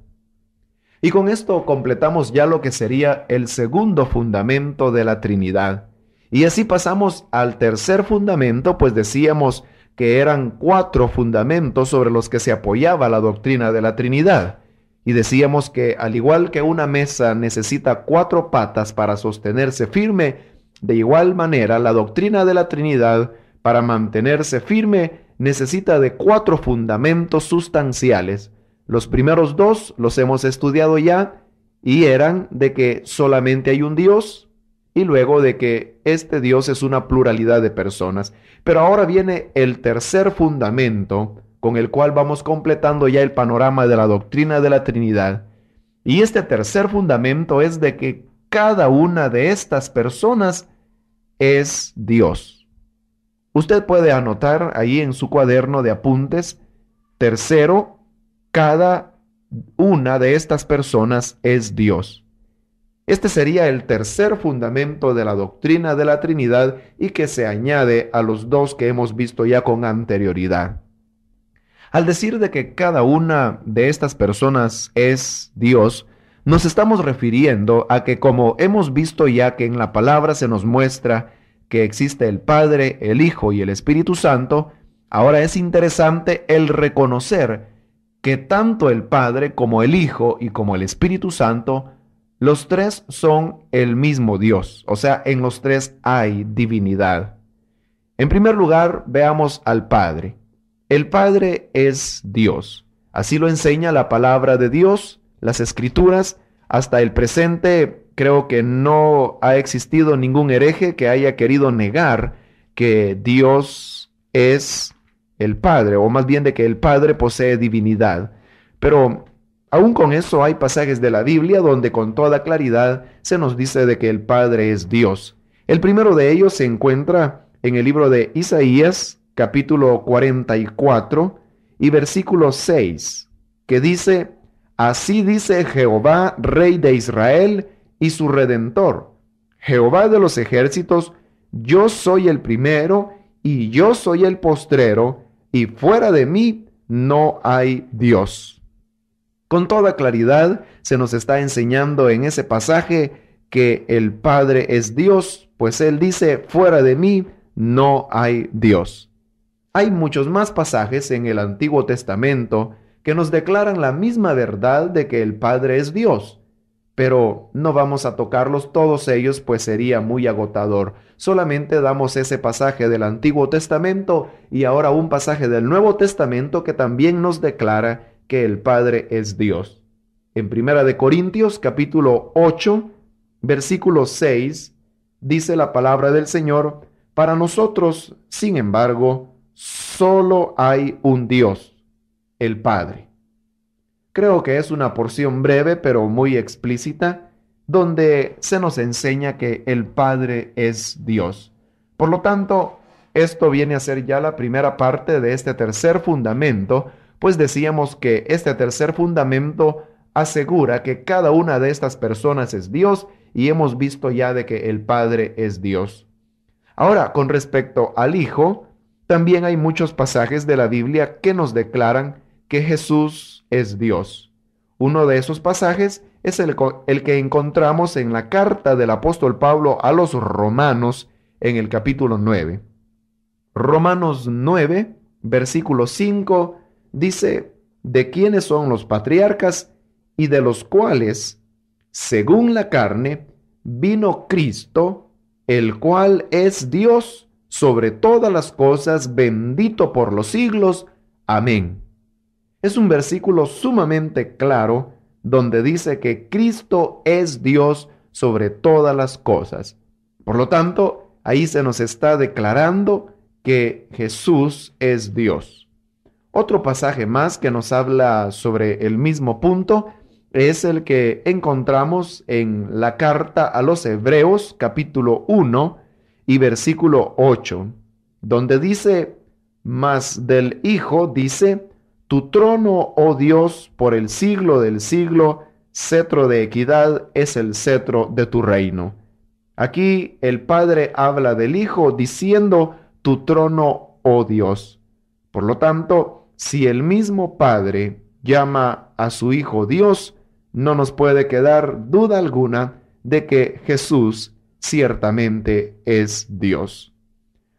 Y con esto completamos ya lo que sería el segundo fundamento de la Trinidad. Y así pasamos al tercer fundamento, pues decíamos que eran 4 fundamentos sobre los que se apoyaba la doctrina de la Trinidad. Y decíamos que al igual que una mesa necesita 4 patas para sostenerse firme, de igual manera la doctrina de la Trinidad, para mantenerse firme, necesita de 4 fundamentos sustanciales. Los primeros 2 los hemos estudiado ya y eran de que solamente hay un Dios y luego de que este Dios es una pluralidad de personas. Pero ahora viene el tercer fundamento con el cual vamos completando ya el panorama de la doctrina de la Trinidad. Y este tercer fundamento es de que cada una de estas personas es Dios. Usted puede anotar ahí en su cuaderno de apuntes: tercero, cada una de estas personas es Dios. Este sería el tercer fundamento de la doctrina de la Trinidad y que se añade a los 2 que hemos visto ya con anterioridad. Al decir de que cada una de estas personas es Dios, nos estamos refiriendo a que, como hemos visto ya que en la palabra se nos muestra que existe el Padre, el Hijo y el Espíritu Santo, ahora es interesante el reconocer que tanto el Padre como el Hijo y como el Espíritu Santo, los 3 son el mismo Dios, o sea, en los 3 hay divinidad. En primer lugar, veamos al Padre. El Padre es Dios. Así lo enseña la palabra de Dios, las Escrituras. Hasta el presente creo que no ha existido ningún hereje que haya querido negar que Dios es el Padre, o más bien de que el Padre posee divinidad. Pero aún con eso hay pasajes de la Biblia donde con toda claridad se nos dice de que el Padre es Dios. El primero de ellos se encuentra en el libro de Isaías, capítulo 44 y versículo 6, que dice: Así dice Jehová, Rey de Israel y su Redentor, Jehová de los ejércitos: yo soy el primero y yo soy el postrero, y fuera de mí no hay Dios. Con toda claridad se nos está enseñando en ese pasaje que el Padre es Dios, pues Él dice: fuera de mí no hay Dios. Hay muchos más pasajes en el Antiguo Testamento que nos declaran la misma verdad de que el Padre es Dios, pero no vamos a tocarlos todos ellos, pues sería muy agotador. Solamente damos ese pasaje del Antiguo Testamento y ahora un pasaje del Nuevo Testamento que también nos declara que el Padre es Dios. En 1 Corintios capítulo 8, versículo 6, dice la palabra del Señor: para nosotros, sin embargo, solo hay un Dios, el Padre. Creo que es una porción breve pero muy explícita, donde se nos enseña que el Padre es Dios. Por lo tanto, esto viene a ser ya la primera parte de este tercer fundamento, pues decíamos que este tercer fundamento asegura que cada una de estas personas es Dios y hemos visto ya de que el Padre es Dios. Ahora, con respecto al Hijo, también hay muchos pasajes de la Biblia que nos declaran que Jesús es Dios. Uno de esos pasajes es el que encontramos en la carta del apóstol Pablo a los Romanos en el capítulo 9. Romanos 9, versículo 5, dice: de quiénes son los patriarcas y de los cuales, según la carne, vino Cristo, el cual es Dios sobre todas las cosas, bendito por los siglos. Amén. Es un versículo sumamente claro donde dice que Cristo es Dios sobre todas las cosas. Por lo tanto, ahí se nos está declarando que Jesús es Dios. Otro pasaje más que nos habla sobre el mismo punto es el que encontramos en la carta a los Hebreos, capítulo 1 y versículo 8, donde dice, mas del Hijo dice, tu trono, oh Dios, por el siglo del siglo, cetro de equidad es el cetro de tu reino. Aquí el Padre habla del Hijo diciendo, tu trono, oh Dios. Por lo tanto, si el mismo Padre llama a su Hijo Dios, no nos puede quedar duda alguna de que Jesús ciertamente es Dios.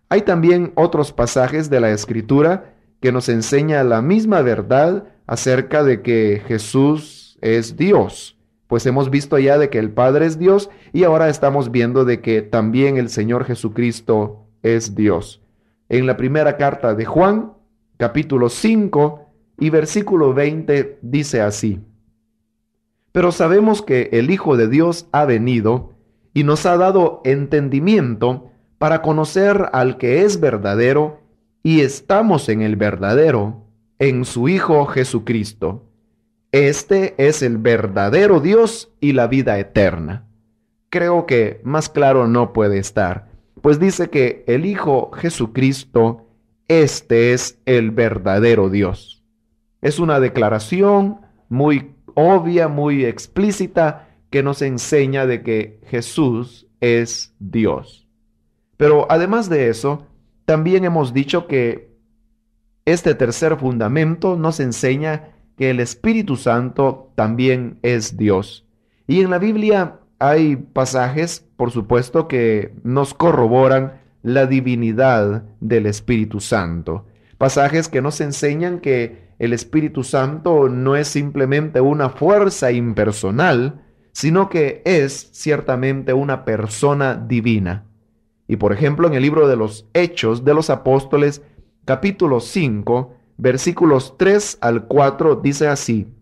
Hay también otros pasajes de la Escritura que nos enseña la misma verdad acerca de que Jesús es Dios. Pues hemos visto ya de que el Padre es Dios y ahora estamos viendo de que también el Señor Jesucristo es Dios. En la primera carta de Juan, capítulo 5 y versículo 20 dice así, pero sabemos que el Hijo de Dios ha venido y nos ha dado entendimiento para conocer al que es verdadero, y estamos en el verdadero, en su Hijo Jesucristo. Este es el verdadero Dios y la vida eterna. Creo que más claro no puede estar, pues dice que el Hijo Jesucristo, este es el verdadero Dios. Es una declaración muy obvia, muy explícita, que nos enseña de que Jesús es Dios. Pero además de eso, también hemos dicho que este tercer fundamento nos enseña que el Espíritu Santo también es Dios. Y en la Biblia hay pasajes, por supuesto, que nos corroboran la divinidad del Espíritu Santo. Pasajes que nos enseñan que el Espíritu Santo no es simplemente una fuerza impersonal, sino que es ciertamente una persona divina. Y por ejemplo, en el libro de los Hechos de los Apóstoles, capítulo 5, versículos 3 al 4, dice así,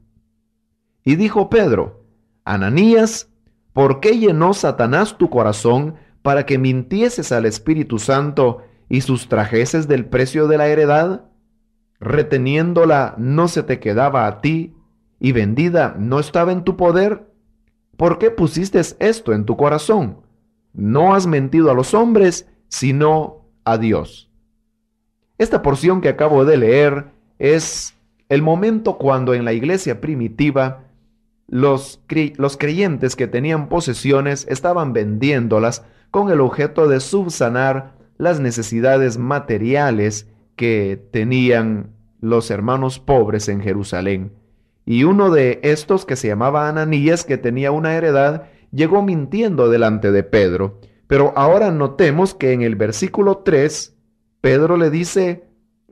y dijo Pedro, Ananías, ¿por qué llenó Satanás tu corazón para que mintieses al Espíritu Santo y sustrajeses del precio de la heredad? Reteniéndola no se te quedaba a ti, y vendida no estaba en tu poder. ¿Por qué pusiste esto en tu corazón? No has mentido a los hombres, sino a Dios. Esta porción que acabo de leer es el momento cuando en la iglesia primitiva los creyentes que tenían posesiones estaban vendiéndolas con el objeto de subsanar las necesidades materiales que tenían los hermanos pobres en Jerusalén. Y uno de estos, que se llamaba Ananías, que tenía una heredad, llegó mintiendo delante de Pedro. Pero ahora notemos que en el versículo 3, Pedro le dice,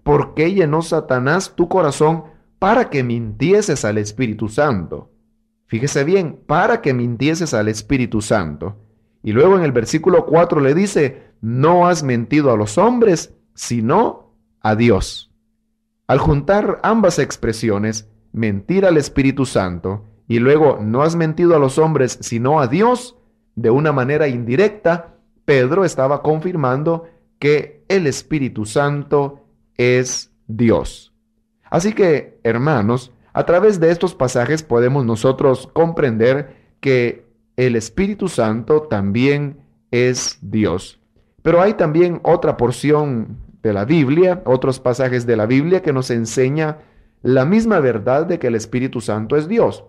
¿por qué llenó Satanás tu corazón para que mintieses al Espíritu Santo? Fíjese bien, para que mintieses al Espíritu Santo. Y luego en el versículo 4 le dice, no has mentido a los hombres, sino a Dios. Al juntar ambas expresiones, mentir al Espíritu Santo y luego no has mentido a los hombres, sino a Dios, de una manera indirecta, Pedro estaba confirmando que el Espíritu Santo es Dios. Así que, hermanos, a través de estos pasajes podemos nosotros comprender que el Espíritu Santo también es Dios. Pero hay también otra porción de la Biblia, otros pasajes de la Biblia que nos enseña la misma verdad de que el Espíritu Santo es Dios.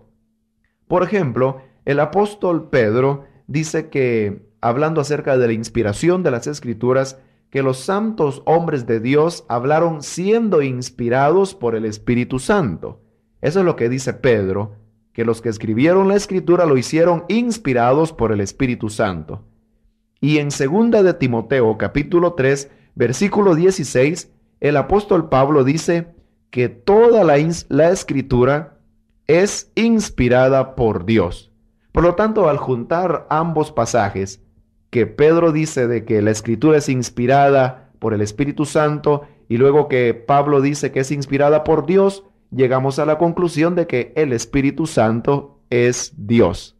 Por ejemplo, el apóstol Pedro dice que, hablando acerca de la inspiración de las Escrituras, que los santos hombres de Dios hablaron siendo inspirados por el Espíritu Santo. Eso es lo que dice Pedro, que los que escribieron la Escritura lo hicieron inspirados por el Espíritu Santo. Y en 2 de Timoteo, capítulo 3, versículo 16, el apóstol Pablo dice que toda la Escritura es inspirada por Dios. Por lo tanto, al juntar ambos pasajes, que Pedro dice de que la Escritura es inspirada por el Espíritu Santo y luego que Pablo dice que es inspirada por Dios, llegamos a la conclusión de que el Espíritu Santo es Dios.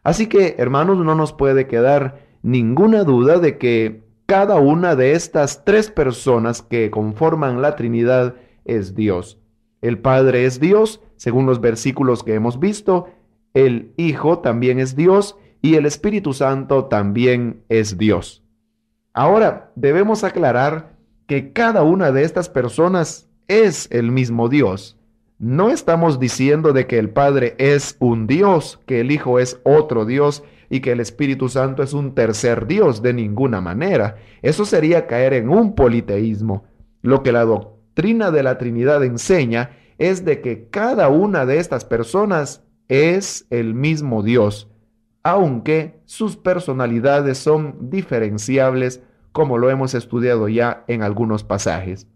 Así que, hermanos, no nos puede quedar ninguna duda de que cada una de estas tres personas que conforman la Trinidad es Dios. El Padre es Dios, según los versículos que hemos visto, el Hijo también es Dios y el Espíritu Santo también es Dios. Ahora, debemos aclarar que cada una de estas personas es el mismo Dios. No estamos diciendo de que el Padre es un Dios, que el Hijo es otro Dios y que el Espíritu Santo es un tercer Dios, de ninguna manera. Eso sería caer en un politeísmo. Lo que la doctrina de la Trinidad enseña es de que cada una de estas personas es el mismo Dios, aunque sus personalidades son diferenciables, como lo hemos estudiado ya en algunos pasajes.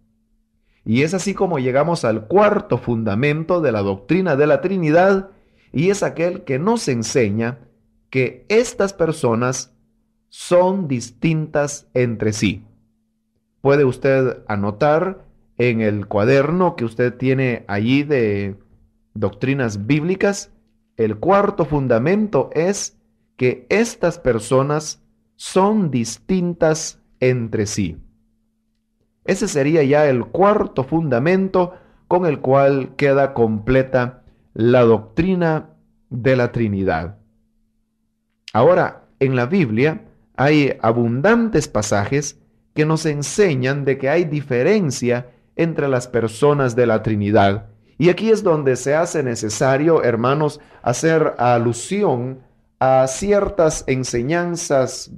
Y es así como llegamos al cuarto fundamento de la doctrina de la Trinidad, y es aquel que nos enseña que estas personas son distintas entre sí. Puede usted anotar en el cuaderno que usted tiene allí de doctrinas bíblicas, el cuarto fundamento es que estas personas son distintas entre sí. Ese sería ya el cuarto fundamento con el cual queda completa la doctrina de la Trinidad. Ahora, en la Biblia hay abundantes pasajes que nos enseñan de que hay diferencia entre las personas de la Trinidad. Y aquí es donde se hace necesario, hermanos, hacer alusión a ciertas enseñanzas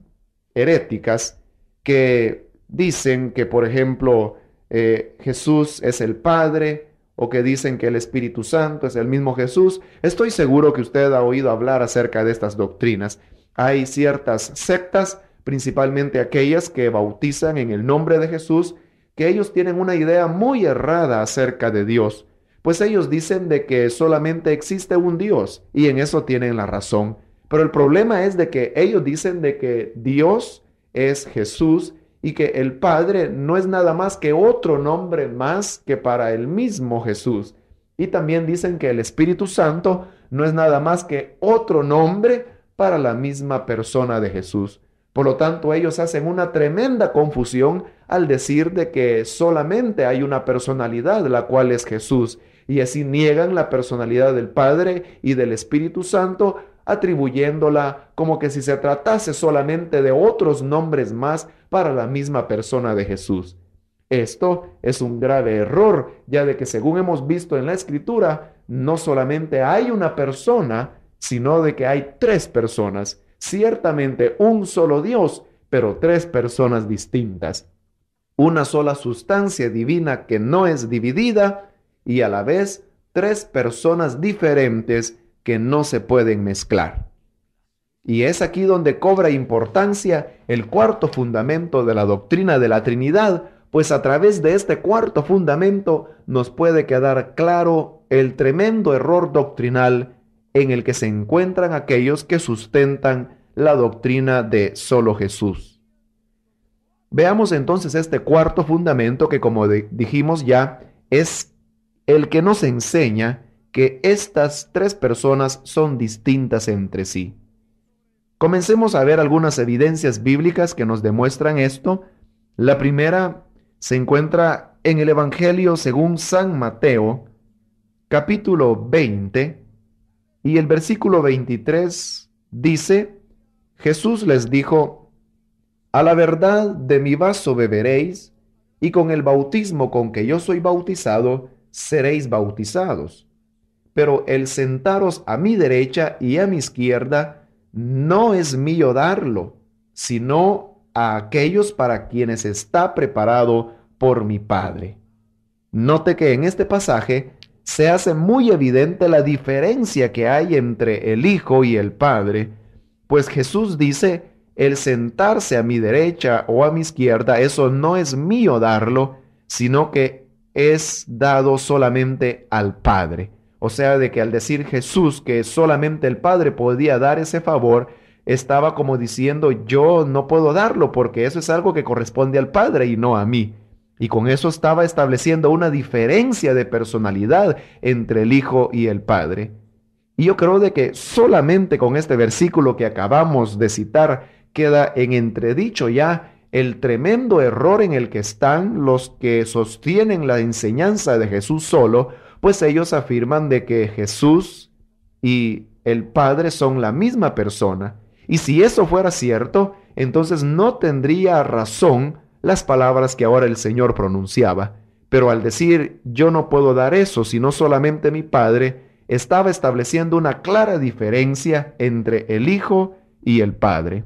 heréticas que dicen que, por ejemplo, Jesús es el Padre, o que dicen que el Espíritu Santo es el mismo Jesús. Estoy seguro que usted ha oído hablar acerca de estas doctrinas. Hay ciertas sectas, principalmente aquellas que bautizan en el nombre de Jesús, que ellos tienen una idea muy errada acerca de Dios. Pues ellos dicen de que solamente existe un Dios, y en eso tienen la razón. Pero el problema es de que ellos dicen de que Dios es Jesús y que el Padre no es nada más que otro nombre más que para el mismo Jesús. Y también dicen que el Espíritu Santo no es nada más que otro nombre para la misma persona de Jesús. Por lo tanto, ellos hacen una tremenda confusión al decir de que solamente hay una personalidad, la cual es Jesús, y así niegan la personalidad del Padre y del Espíritu Santo, atribuyéndola como que si se tratase solamente de otros nombres más para la misma persona de Jesús. Esto es un grave error, ya de que según hemos visto en la Escritura, no solamente hay una persona, sino de que hay tres personas. Ciertamente un solo Dios, pero tres personas distintas. Una sola sustancia divina que no es dividida y a la vez tres personas diferentes que no se pueden mezclar. Y es aquí donde cobra importancia el cuarto fundamento de la doctrina de la Trinidad, pues a través de este cuarto fundamento nos puede quedar claro el tremendo error doctrinal en el que se encuentran aquellos que sustentan la doctrina de solo Jesús. Veamos entonces este cuarto fundamento que, como dijimos ya, es el que nos enseña que estas tres personas son distintas entre sí. Comencemos a ver algunas evidencias bíblicas que nos demuestran esto. La primera se encuentra en el Evangelio según San Mateo, capítulo 20, y el versículo 23 dice: Jesús les dijo: a la verdad de mi vaso beberéis, y con el bautismo con que yo soy bautizado, seréis bautizados. Pero el sentaros a mi derecha y a mi izquierda no es mío darlo, sino a aquellos para quienes está preparado por mi Padre. Note que en este pasaje se hace muy evidente la diferencia que hay entre el Hijo y el Padre, pues Jesús dice: el sentarse a mi derecha o a mi izquierda, eso no es mío darlo, sino que es dado solamente al Padre. O sea, de que al decir Jesús que solamente el Padre podía dar ese favor, estaba como diciendo: yo no puedo darlo porque eso es algo que corresponde al Padre y no a mí. Y con eso estaba estableciendo una diferencia de personalidad entre el Hijo y el Padre. Y yo creo de que solamente con este versículo que acabamos de citar queda en entredicho ya el tremendo error en el que están los que sostienen la enseñanza de Jesús solo, pues ellos afirman de que Jesús y el Padre son la misma persona. Y si eso fuera cierto, entonces no tendría razón las palabras que ahora el Señor pronunciaba. Pero al decir yo no puedo dar eso, sino solamente mi Padre, estaba estableciendo una clara diferencia entre el Hijo y el Padre.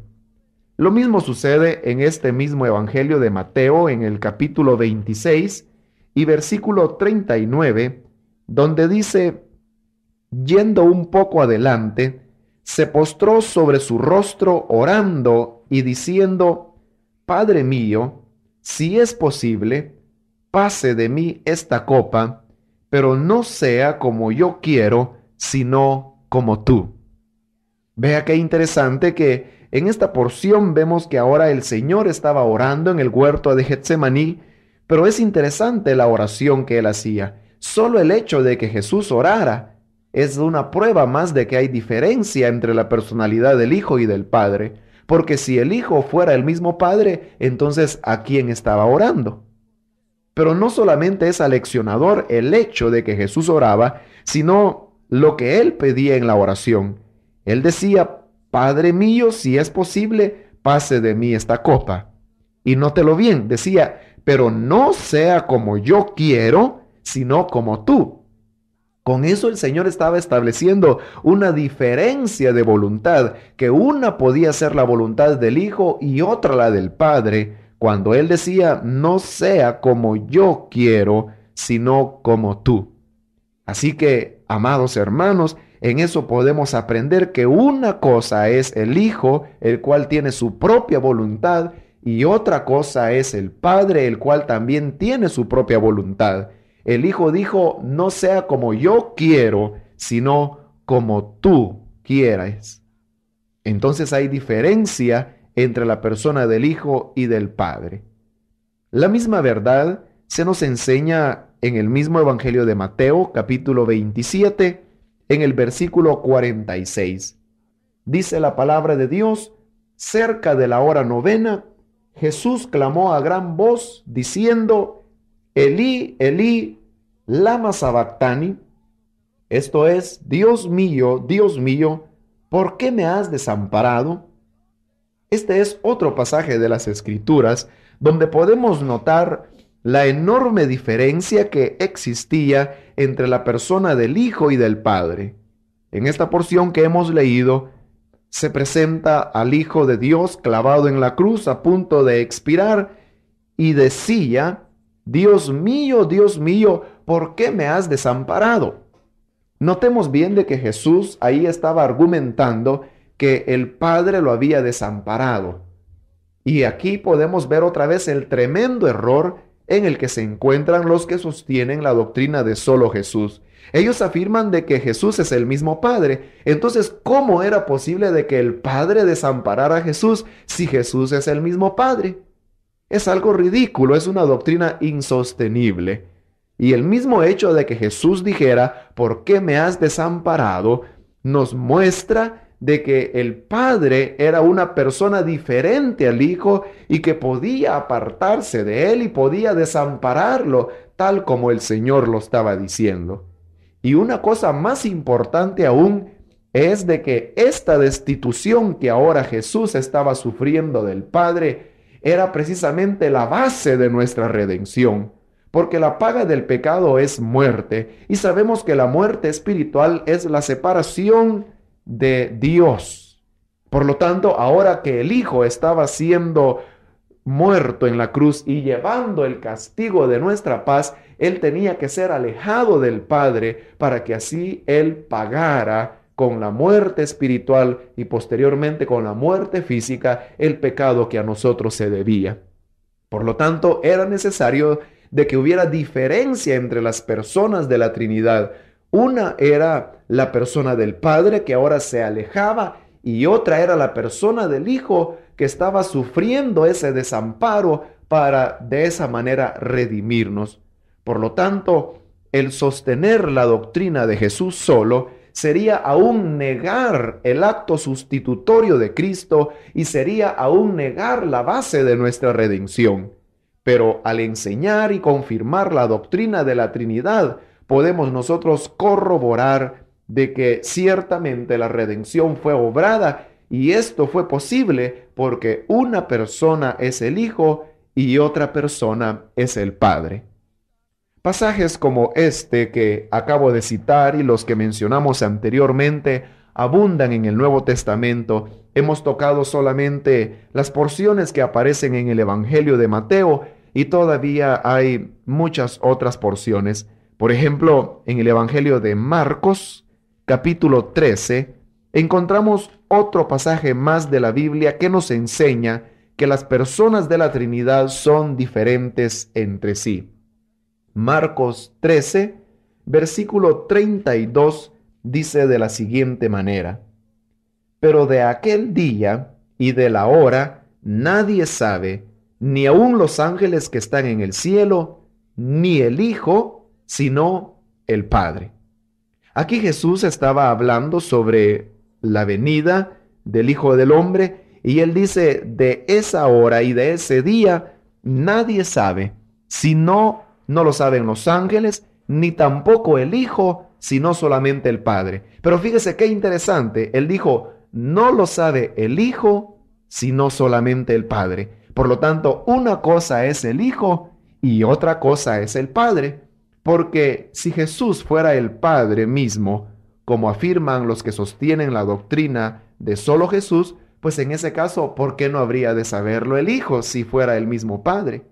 Lo mismo sucede en este mismo Evangelio de Mateo, en el capítulo 26 y versículo 39, donde dice, yendo un poco adelante, se postró sobre su rostro orando y diciendo, Padre mío, si es posible, pase de mí esta copa, pero no sea como yo quiero, sino como tú. Vea qué interesante que en esta porción vemos que ahora el Señor estaba orando en el huerto de Getsemaní, pero es interesante la oración que él hacía. Solo el hecho de que Jesús orara es una prueba más de que hay diferencia entre la personalidad del Hijo y del Padre, porque si el Hijo fuera el mismo Padre, entonces ¿a quién estaba orando? Pero no solamente es aleccionador el hecho de que Jesús oraba, sino lo que él pedía en la oración. Él decía, Padre mío, si es posible, pase de mí esta copa. Y nótelo bien, decía, pero no sea como yo quiero, sino como tú. Con eso el Señor estaba estableciendo una diferencia de voluntad, que una podía ser la voluntad del Hijo y otra la del Padre, cuando Él decía, no sea como yo quiero, sino como tú. Así que, amados hermanos, en eso podemos aprender que una cosa es el Hijo, el cual tiene su propia voluntad, y otra cosa es el Padre, el cual también tiene su propia voluntad. El Hijo dijo, no sea como yo quiero, sino como tú quieras. Entonces hay diferencia entre la persona del Hijo y del Padre. La misma verdad se nos enseña en el mismo Evangelio de Mateo, capítulo 27, en el versículo 46. Dice la palabra de Dios, cerca de la hora novena, Jesús clamó a gran voz, diciendo, Elí, Elí, lama sabactani, esto es, Dios mío, ¿por qué me has desamparado? Este es otro pasaje de las Escrituras donde podemos notar la enorme diferencia que existía entre la persona del Hijo y del Padre. En esta porción que hemos leído, se presenta al Hijo de Dios clavado en la cruz a punto de expirar y decía, Dios mío, ¿por qué me has desamparado? Notemos bien de que Jesús ahí estaba argumentando que el Padre lo había desamparado. Y aquí podemos ver otra vez el tremendo error en el que se encuentran los que sostienen la doctrina de solo Jesús. Ellos afirman de que Jesús es el mismo Padre. Entonces, ¿cómo era posible de que el Padre desamparara a Jesús si Jesús es el mismo Padre? Es algo ridículo, es una doctrina insostenible. Y el mismo hecho de que Jesús dijera, ¿por qué me has desamparado?, nos muestra de que el Padre era una persona diferente al Hijo y que podía apartarse de él y podía desampararlo, tal como el Señor lo estaba diciendo. Y una cosa más importante aún es de que esta destitución que ahora Jesús estaba sufriendo del Padre era precisamente la base de nuestra redención. Porque la paga del pecado es muerte, y sabemos que la muerte espiritual es la separación de Dios. Por lo tanto, ahora que el Hijo estaba siendo muerto en la cruz y llevando el castigo de nuestra paz, Él tenía que ser alejado del Padre para que así Él pagara con la muerte espiritual y posteriormente con la muerte física el pecado que a nosotros se debía. Por lo tanto, era necesario de que hubiera diferencia entre las personas de la Trinidad. Una era la persona del Padre que ahora se alejaba y otra era la persona del Hijo que estaba sufriendo ese desamparo para de esa manera redimirnos. Por lo tanto, el sostener la doctrina de Jesús solo sería aún negar el acto sustitutorio de Cristo y sería aún negar la base de nuestra redención. Pero al enseñar y confirmar la doctrina de la Trinidad, podemos nosotros corroborar de que ciertamente la redención fue obrada y esto fue posible porque una persona es el Hijo y otra persona es el Padre. Pasajes como este que acabo de citar y los que mencionamos anteriormente abundan en el Nuevo Testamento. Hemos tocado solamente las porciones que aparecen en el Evangelio de Mateo y todavía hay muchas otras porciones. Por ejemplo, en el Evangelio de Marcos, capítulo 13, encontramos otro pasaje más de la Biblia que nos enseña que las personas de la Trinidad son diferentes entre sí. Marcos 13, versículo 32, dice de la siguiente manera: pero de aquel día y de la hora nadie sabe, ni aun los ángeles que están en el cielo, ni el Hijo, sino el Padre. Aquí Jesús estaba hablando sobre la venida del Hijo del Hombre y él dice, de esa hora y de ese día nadie sabe, sino no lo saben los ángeles, ni tampoco el Hijo, sino solamente el Padre. Pero fíjese qué interesante, él dijo, no lo sabe el Hijo, sino solamente el Padre. Por lo tanto, una cosa es el Hijo y otra cosa es el Padre. Porque si Jesús fuera el Padre mismo, como afirman los que sostienen la doctrina de solo Jesús, pues en ese caso, ¿por qué no habría de saberlo el Hijo si fuera el mismo Padre?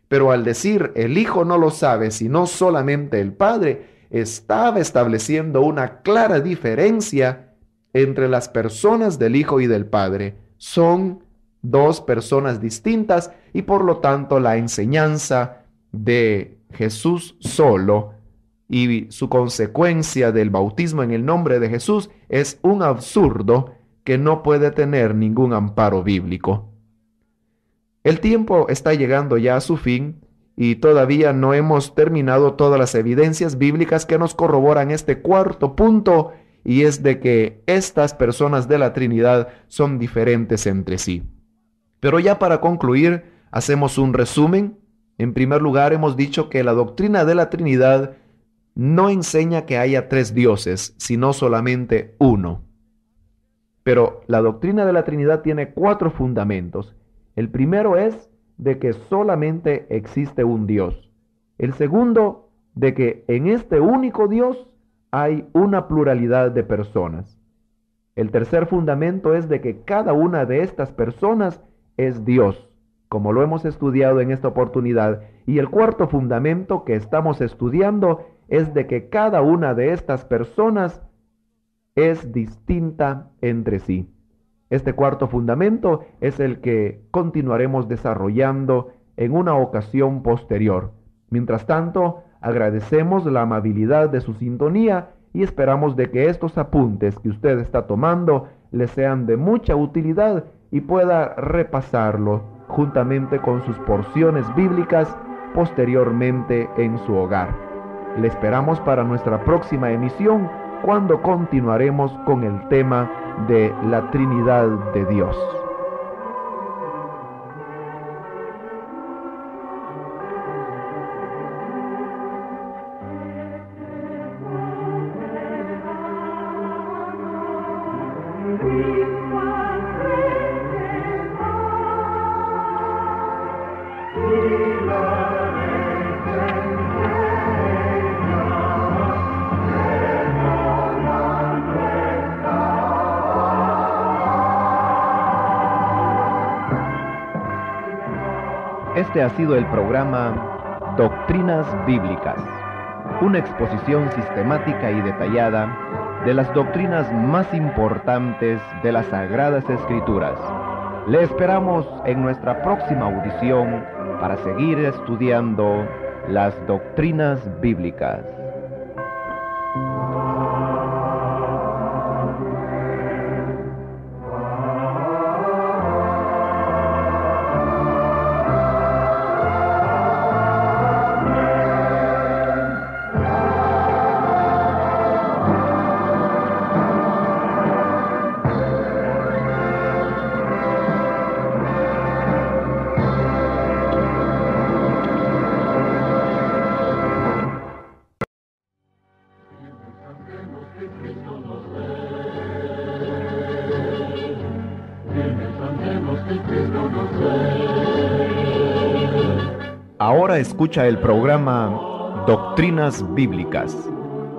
Pero al decir el Hijo no lo sabe, sino solamente el Padre, estaba estableciendo una clara diferencia entre las personas del Hijo y del Padre. Son dos personas distintas y por lo tanto la enseñanza de Jesús solo y su consecuencia del bautismo en el nombre de Jesús es un absurdo que no puede tener ningún amparo bíblico. El tiempo está llegando ya a su fin y todavía no hemos terminado todas las evidencias bíblicas que nos corroboran este cuarto punto, y es de que estas personas de la Trinidad son diferentes entre sí. Pero ya para concluir, hacemos un resumen. En primer lugar, hemos dicho que la doctrina de la Trinidad no enseña que haya tres dioses, sino solamente uno. Pero la doctrina de la Trinidad tiene cuatro fundamentos. El primero es de que solamente existe un Dios. El segundo, de que en este único Dios hay una pluralidad de personas. El tercer fundamento es de que cada una de estas personas es Dios, como lo hemos estudiado en esta oportunidad. Y el cuarto fundamento que estamos estudiando es de que cada una de estas personas es distinta entre sí. Este cuarto fundamento es el que continuaremos desarrollando en una ocasión posterior. Mientras tanto, agradecemos la amabilidad de su sintonía y esperamos de que estos apuntes que usted está tomando le sean de mucha utilidad y pueda repasarlo juntamente con sus porciones bíblicas posteriormente en su hogar. Le esperamos para nuestra próxima emisión, cuando continuaremos con el tema de la Trinidad de Dios. Este ha sido el programa Doctrinas Bíblicas, una exposición sistemática y detallada de las doctrinas más importantes de las Sagradas Escrituras. Le esperamos en nuestra próxima audición para seguir estudiando las doctrinas bíblicas. Ahora escucha el programa Doctrinas Bíblicas,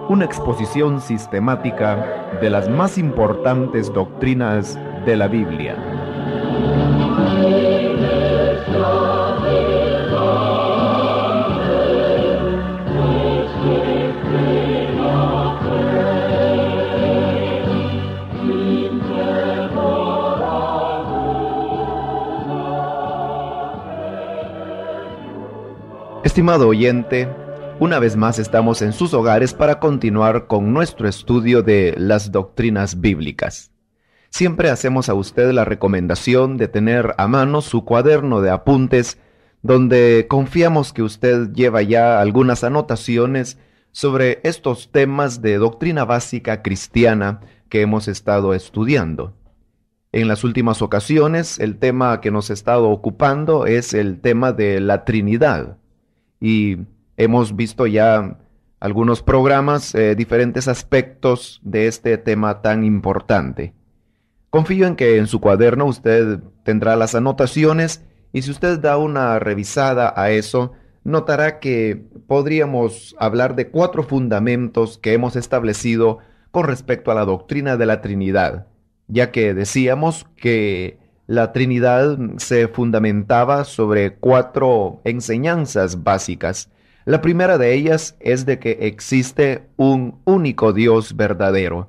una exposición sistemática de las más importantes doctrinas de la Biblia. Estimado oyente, una vez más estamos en sus hogares para continuar con nuestro estudio de las doctrinas bíblicas. Siempre hacemos a usted la recomendación de tener a mano su cuaderno de apuntes, donde confiamos que usted lleva ya algunas anotaciones sobre estos temas de doctrina básica cristiana que hemos estado estudiando. En las últimas ocasiones, el tema que nos ha estado ocupando es el tema de la Trinidad. Y hemos visto ya algunos programas, diferentes aspectos de este tema tan importante. Confío en que en su cuaderno usted tendrá las anotaciones y si usted da una revisada a eso, notará que podríamos hablar de 4 fundamentos que hemos establecido con respecto a la doctrina de la Trinidad, ya que decíamos que la Trinidad se fundamentaba sobre 4 enseñanzas básicas. La primera de ellas es de que existe un único Dios verdadero.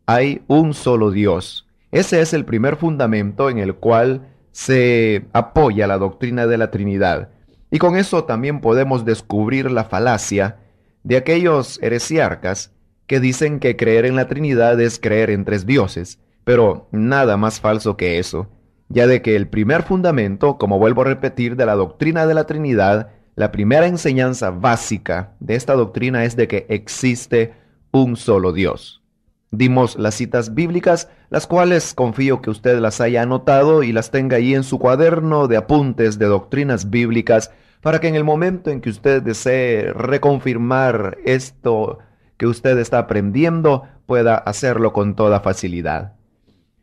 Hay un solo Dios. Ese es el primer fundamento en el cual se apoya la doctrina de la Trinidad. Y con eso también podemos descubrir la falacia de aquellos heresiarcas que dicen que creer en la Trinidad es creer en 3 dioses, pero nada más falso que eso. Ya de que el primer fundamento, como vuelvo a repetir, de la doctrina de la Trinidad, la primera enseñanza básica de esta doctrina es de que existe un solo Dios. Dimos las citas bíblicas, las cuales confío que usted las haya anotado y las tenga ahí en su cuaderno de apuntes de doctrinas bíblicas, para que en el momento en que usted desee reconfirmar esto que usted está aprendiendo, pueda hacerlo con toda facilidad.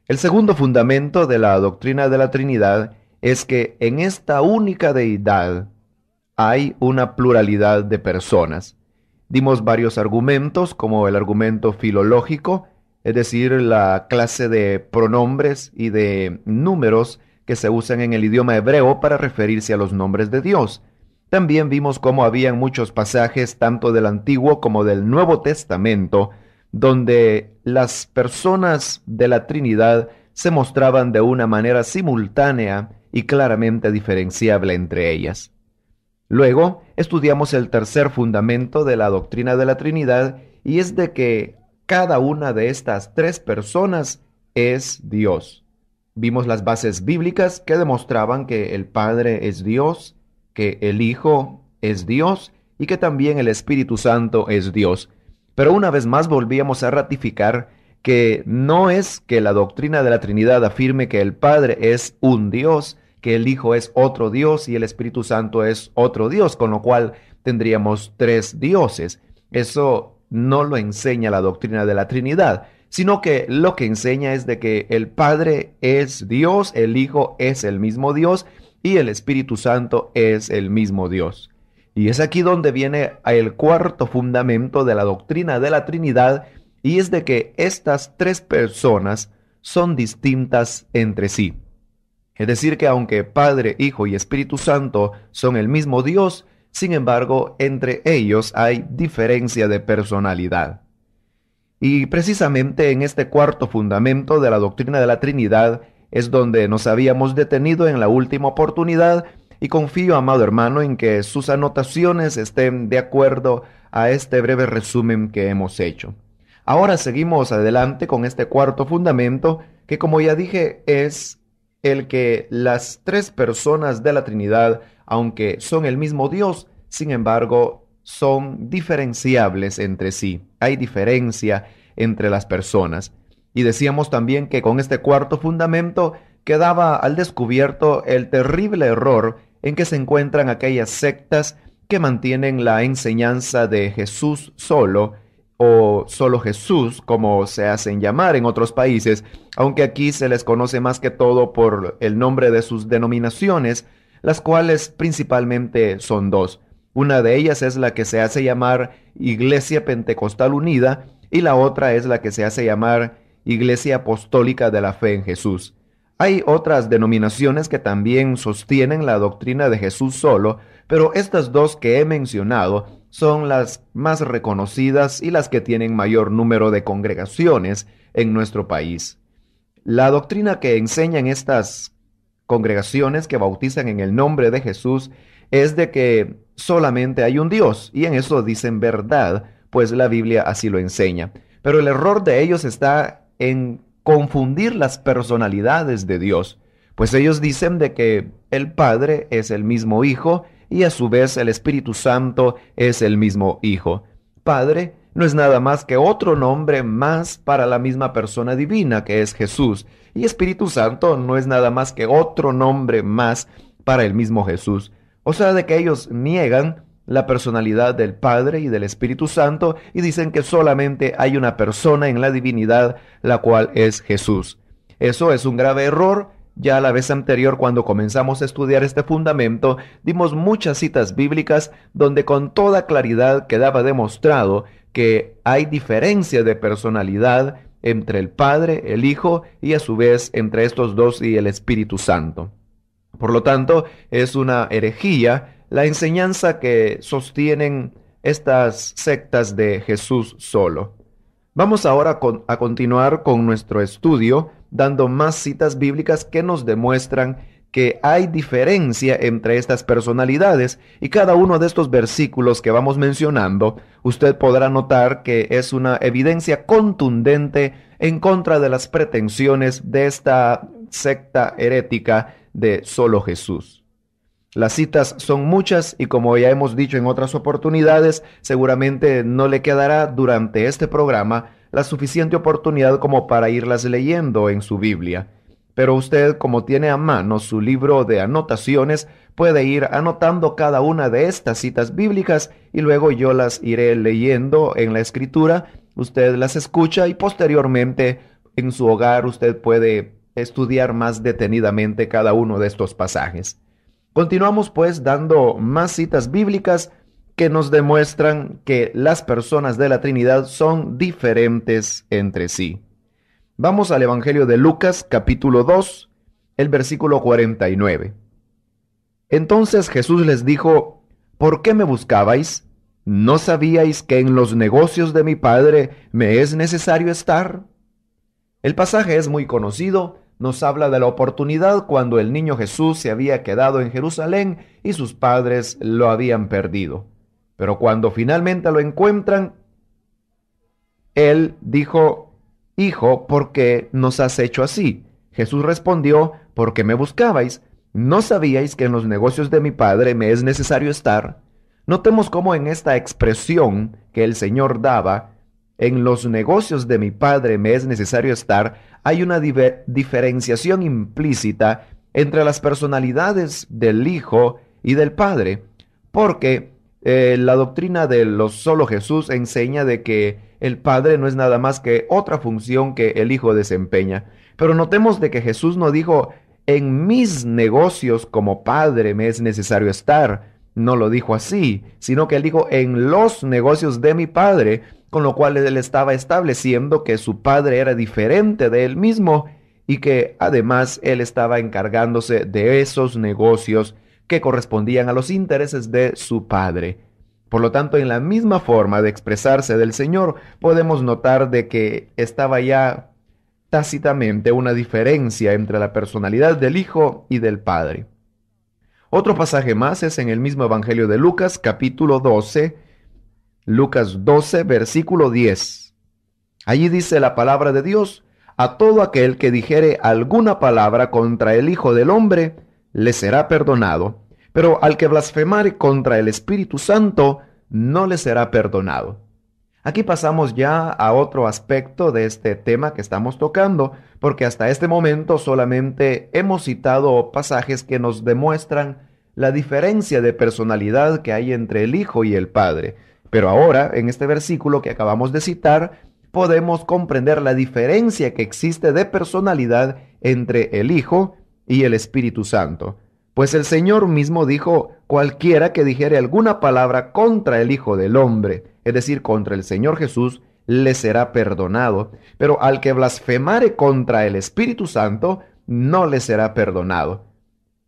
El segundo fundamento de la doctrina de la Trinidad es que en esta única deidad hay una pluralidad de personas. Dimos varios argumentos, como el argumento filológico, es decir, la clase de pronombres y de números que se usan en el idioma hebreo para referirse a los nombres de Dios. También vimos cómo habían muchos pasajes tanto del Antiguo como del Nuevo Testamento donde las personas de la Trinidad se mostraban de una manera simultánea y claramente diferenciable entre ellas. Luego, estudiamos el tercer fundamento de la doctrina de la Trinidad, y es de que cada una de estas 3 personas es Dios. Vimos las bases bíblicas que demostraban que el Padre es Dios, que el Hijo es Dios y que también el Espíritu Santo es Dios. Pero una vez más volvíamos a ratificar que no es que la doctrina de la Trinidad afirme que el Padre es un Dios, que el Hijo es otro Dios y el Espíritu Santo es otro Dios, con lo cual tendríamos 3 dioses. Eso no lo enseña la doctrina de la Trinidad, sino que lo que enseña es de que el Padre es Dios, el Hijo es el mismo Dios y el Espíritu Santo es el mismo Dios. Y es aquí donde viene el cuarto fundamento de la doctrina de la Trinidad, y es de que estas 3 personas son distintas entre sí. Es decir, que aunque Padre, Hijo y Espíritu Santo son el mismo Dios, sin embargo, entre ellos hay diferencia de personalidad. Y precisamente en este cuarto fundamento de la doctrina de la Trinidad es donde nos habíamos detenido en la última oportunidad, y confío, amado hermano, en que sus anotaciones estén de acuerdo a este breve resumen que hemos hecho. Ahora seguimos adelante con este cuarto fundamento, que como ya dije es el que las 3 personas de la Trinidad, aunque son el mismo Dios, sin embargo, son diferenciables entre sí. Hay diferencia entre las personas. Y decíamos también que con este cuarto fundamento quedaba al descubierto el terrible error en que se encuentran aquellas sectas que mantienen la enseñanza de Jesús solo, o solo Jesús, como se hacen llamar en otros países, aunque aquí se les conoce más que todo por el nombre de sus denominaciones, las cuales principalmente son dos. Una de ellas es la que se hace llamar Iglesia Pentecostal Unida y la otra es la que se hace llamar Iglesia Apostólica de la Fe en Jesús. Hay otras denominaciones que también sostienen la doctrina de Jesús solo, pero estas dos que he mencionado son las más reconocidas y las que tienen mayor número de congregaciones en nuestro país. La doctrina que enseñan estas congregaciones que bautizan en el nombre de Jesús es de que solamente hay un Dios, y en eso dicen verdad, pues la Biblia así lo enseña. Pero el error de ellos está en confundir las personalidades de Dios, pues ellos dicen de que el Padre es el mismo Hijo y a su vez el Espíritu Santo es el mismo Hijo. Padre no es nada más que otro nombre más para la misma persona divina que es Jesús, y Espíritu Santo no es nada más que otro nombre más para el mismo Jesús. O sea, de que ellos niegan la personalidad del Padre y del Espíritu Santo y dicen que solamente hay una persona en la divinidad, la cual es Jesús. Eso es un grave error. Ya la vez anterior, cuando comenzamos a estudiar este fundamento, dimos muchas citas bíblicas donde con toda claridad quedaba demostrado que hay diferencia de personalidad entre el Padre, el Hijo y a su vez entre estos dos y el Espíritu Santo. Por lo tanto, es una herejía la enseñanza que sostienen estas sectas de Jesús solo. Vamos ahora a continuar con nuestro estudio, dando más citas bíblicas que nos demuestran que hay diferencia entre estas personalidades, y cada uno de estos versículos que vamos mencionando, usted podrá notar que es una evidencia contundente en contra de las pretensiones de esta secta herética de solo Jesús. Las citas son muchas y como ya hemos dicho en otras oportunidades, seguramente no le quedará durante este programa la suficiente oportunidad como para irlas leyendo en su Biblia. Pero usted, como tiene a mano su libro de anotaciones, puede ir anotando cada una de estas citas bíblicas y luego yo las iré leyendo en la escritura. Usted las escucha y posteriormente en su hogar usted puede estudiar más detenidamente cada uno de estos pasajes. Continuamos pues dando más citas bíblicas que nos demuestran que las personas de la Trinidad son diferentes entre sí. Vamos al Evangelio de Lucas, capítulo 2, el versículo 49. Entonces Jesús les dijo: ¿por qué me buscabais? ¿No sabíais que en los negocios de mi Padre me es necesario estar? El pasaje es muy conocido. Nos habla de la oportunidad cuando el niño Jesús se había quedado en Jerusalén y sus padres lo habían perdido. Pero cuando finalmente lo encuentran, él dijo: Hijo, ¿por qué nos has hecho así? Jesús respondió: ¿por qué me buscabais? ¿No sabíais que en los negocios de mi Padre me es necesario estar? Notemos cómo en esta expresión que el Señor daba, en los negocios de mi Padre me es necesario estar, hay una diferenciación implícita entre las personalidades del Hijo y del Padre, porque la doctrina de los solo Jesús enseña de que el Padre no es nada más que otra función que el Hijo desempeña. Pero notemos de que Jesús no dijo: en mis negocios como Padre me es necesario estar. No lo dijo así, sino que él dijo: en los negocios de mi Padre, con lo cual él estaba estableciendo que su Padre era diferente de él mismo y que además él estaba encargándose de esos negocios que correspondían a los intereses de su Padre. Por lo tanto, en la misma forma de expresarse del Señor, podemos notar de que estaba ya tácitamente una diferencia entre la personalidad del Hijo y del Padre. Otro pasaje más es en el mismo Evangelio de Lucas, capítulo 12, Lucas 12, versículo 10. Allí dice la palabra de Dios: a todo aquel que dijere alguna palabra contra el Hijo del Hombre, le será perdonado, pero al que blasfemare contra el Espíritu Santo, no le será perdonado. Aquí pasamos ya a otro aspecto de este tema que estamos tocando, porque hasta este momento solamente hemos citado pasajes que nos demuestran la diferencia de personalidad que hay entre el Hijo y el Padre. Pero ahora, en este versículo que acabamos de citar, podemos comprender la diferencia que existe de personalidad entre el Hijo y el Espíritu Santo. Pues el Señor mismo dijo, cualquiera que dijere alguna palabra contra el Hijo del Hombre, es decir, contra el Señor Jesús, le será perdonado, pero al que blasfemare contra el Espíritu Santo, no le será perdonado.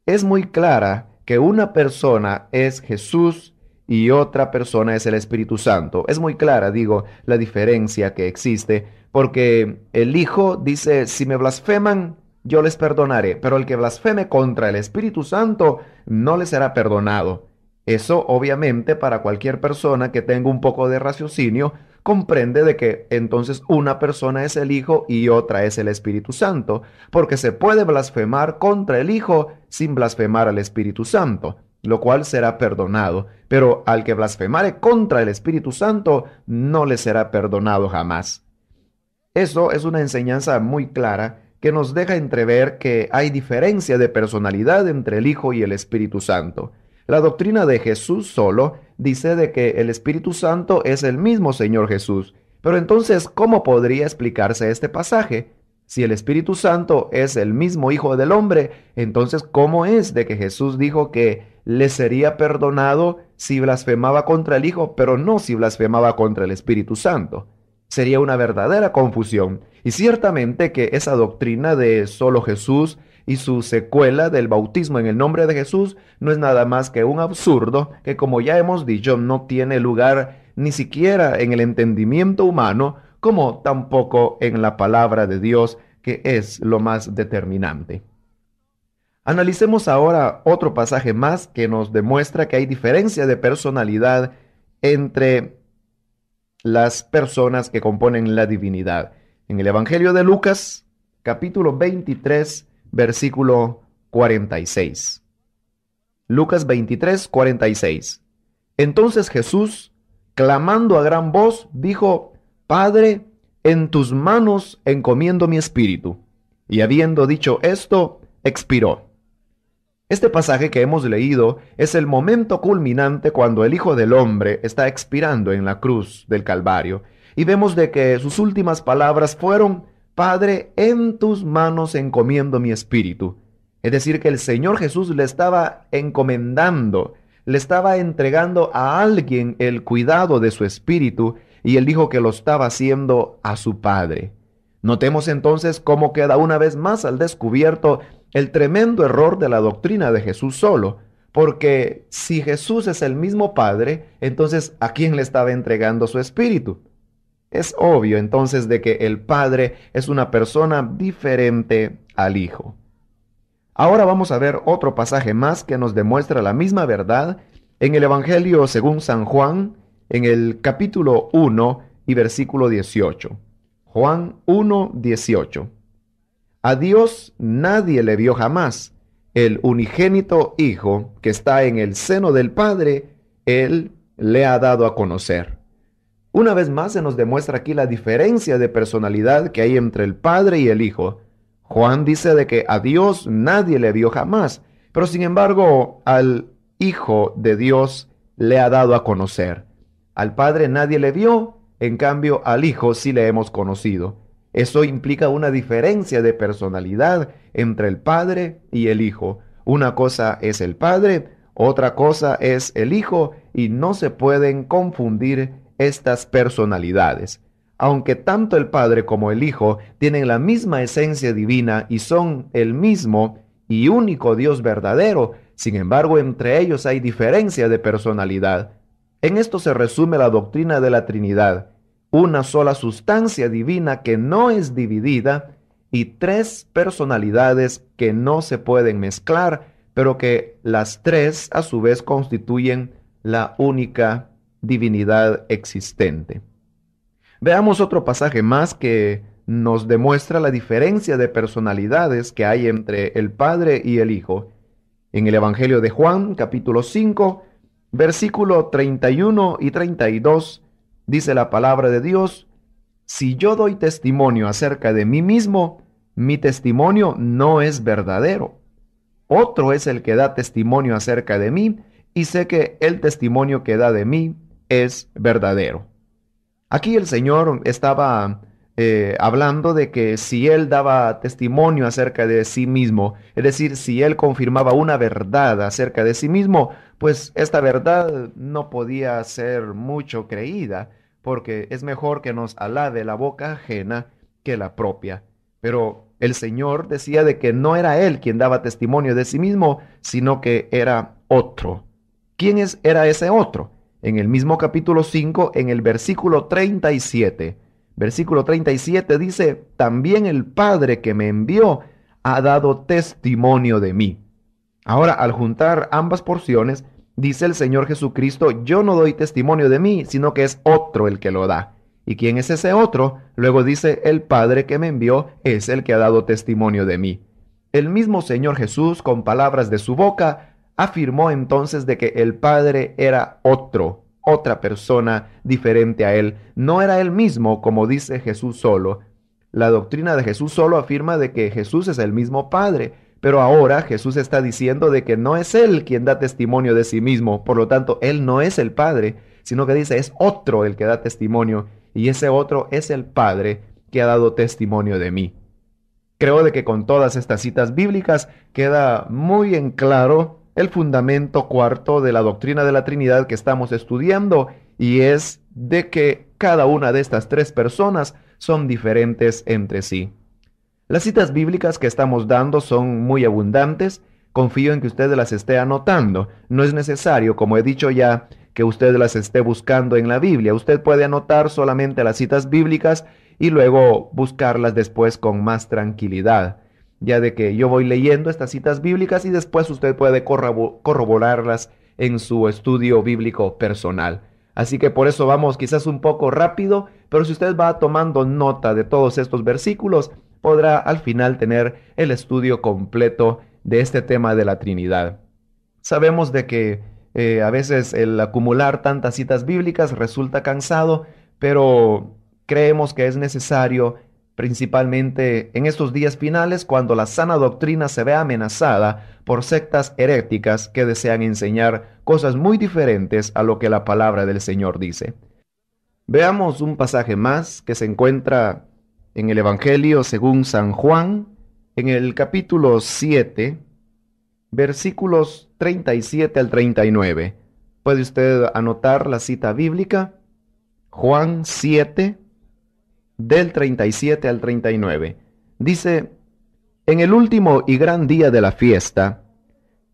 Es muy clara que una persona es Jesús y otra persona es el Espíritu Santo. Es muy clara, digo, la diferencia que existe, porque el Hijo dice, si me blasfeman, yo les perdonaré, pero el que blasfeme contra el Espíritu Santo no le será perdonado. Eso, obviamente, para cualquier persona que tenga un poco de raciocinio, comprende de que entonces una persona es el Hijo y otra es el Espíritu Santo, porque se puede blasfemar contra el Hijo sin blasfemar al Espíritu Santo, lo cual será perdonado, pero al que blasfemare contra el Espíritu Santo no le será perdonado jamás. Eso es una enseñanza muy clara que nos deja entrever que hay diferencia de personalidad entre el Hijo y el Espíritu Santo. La doctrina de Jesús solo dice de que el Espíritu Santo es el mismo Señor Jesús. Pero entonces, ¿cómo podría explicarse este pasaje? Si el Espíritu Santo es el mismo Hijo del Hombre, entonces ¿cómo es de que Jesús dijo que le sería perdonado si blasfemaba contra el Hijo, pero no si blasfemaba contra el Espíritu Santo? Sería una verdadera confusión. Y ciertamente que esa doctrina de solo Jesús y su secuela del bautismo en el nombre de Jesús no es nada más que un absurdo que, como ya hemos dicho, no tiene lugar ni siquiera en el entendimiento humano, como tampoco en la palabra de Dios, que es lo más determinante. Analicemos ahora otro pasaje más que nos demuestra que hay diferencia de personalidad entre las personas que componen la divinidad. En el Evangelio de Lucas, capítulo 23, versículo 46. Lucas 23, 46. Entonces Jesús, clamando a gran voz, dijo, Padre, en tus manos encomiendo mi espíritu. Y habiendo dicho esto, expiró. Este pasaje que hemos leído es el momento culminante cuando el Hijo del Hombre está expirando en la cruz del Calvario. Y vemos de que sus últimas palabras fueron, Padre, en tus manos encomiendo mi espíritu. Es decir, que el Señor Jesús le estaba encomendando, le estaba entregando a alguien el cuidado de su espíritu, y él dijo que lo estaba haciendo a su Padre. Notemos entonces cómo queda una vez más al descubierto el tremendo error de la doctrina de Jesús solo, porque si Jesús es el mismo Padre, entonces ¿a quién le estaba entregando su espíritu? Es obvio entonces de que el Padre es una persona diferente al Hijo. Ahora vamos a ver otro pasaje más que nos demuestra la misma verdad en el Evangelio según San Juan, en el capítulo 1 y versículo 18. Juan 1, 18. A Dios nadie le vio jamás. El unigénito Hijo que está en el seno del Padre, Él le ha dado a conocer. Una vez más se nos demuestra aquí la diferencia de personalidad que hay entre el Padre y el Hijo. Juan dice de que a Dios nadie le vio jamás, pero sin embargo al Hijo de Dios le ha dado a conocer. Al Padre nadie le vio, en cambio al Hijo sí le hemos conocido. Eso implica una diferencia de personalidad entre el Padre y el Hijo. Una cosa es el Padre, otra cosa es el Hijo, y no se pueden confundir estas personalidades. Aunque tanto el Padre como el Hijo tienen la misma esencia divina y son el mismo y único Dios verdadero, sin embargo entre ellos hay diferencia de personalidad. En esto se resume la doctrina de la Trinidad, una sola sustancia divina que no es dividida y tres personalidades que no se pueden mezclar, pero que las tres a su vez constituyen la única divinidad existente. Veamos otro pasaje más que nos demuestra la diferencia de personalidades que hay entre el Padre y el Hijo. En el Evangelio de Juan, capítulo 5, versículo 31 y 32, dice la palabra de Dios, si yo doy testimonio acerca de mí mismo, mi testimonio no es verdadero. Otro es el que da testimonio acerca de mí, y sé que el testimonio que da de mí es verdadero. Aquí el Señor estaba hablando de que si él daba testimonio acerca de sí mismo, es decir, si él confirmaba una verdad acerca de sí mismo, pues esta verdad no podía ser mucho creída, porque es mejor que nos alabe la boca ajena que la propia. Pero el Señor decía de que no era él quien daba testimonio de sí mismo, sino que era otro. Era ese otro? En el mismo capítulo 5, en el versículo 37. Versículo 37 dice, también el Padre que me envió ha dado testimonio de mí. Ahora, al juntar ambas porciones, dice el Señor Jesucristo, yo no doy testimonio de mí, sino que es otro el que lo da. ¿Y quién es ese otro? Luego dice, el Padre que me envió es el que ha dado testimonio de mí. El mismo Señor Jesús, con palabras de su boca, afirmó entonces de que el Padre era otro, otra persona diferente a él. No era él mismo, como dice Jesús solo. La doctrina de Jesús solo afirma de que Jesús es el mismo Padre, pero ahora Jesús está diciendo de que no es él quien da testimonio de sí mismo, por lo tanto, él no es el Padre, sino que dice es otro el que da testimonio, y ese otro es el Padre que ha dado testimonio de mí. Creo de que con todas estas citas bíblicas queda muy en claro el fundamento cuarto de la doctrina de la Trinidad que estamos estudiando, y es de que cada una de estas tres personas son diferentes entre sí. Las citas bíblicas que estamos dando son muy abundantes. Confío en que usted las esté anotando. No es necesario, como he dicho ya, que usted las esté buscando en la Biblia. Usted puede anotar solamente las citas bíblicas y luego buscarlas después con más tranquilidad. Ya de que yo voy leyendo estas citas bíblicas y después usted puede corroborarlas en su estudio bíblico personal. Así que por eso vamos quizás un poco rápido, pero si usted va tomando nota de todos estos versículos, podrá al final tener el estudio completo de este tema de la Trinidad. Sabemos de que a veces el acumular tantas citas bíblicas resulta cansado, pero creemos que es necesario, principalmente en estos días finales, cuando la sana doctrina se ve amenazada por sectas heréticas que desean enseñar cosas muy diferentes a lo que la palabra del Señor dice. Veamos un pasaje más que se encuentra en el Evangelio según San Juan, en el capítulo 7, versículos 37 al 39. ¿Puede usted anotar la cita bíblica? Juan 7, del 37 al 39. Dice, en el último y gran día de la fiesta,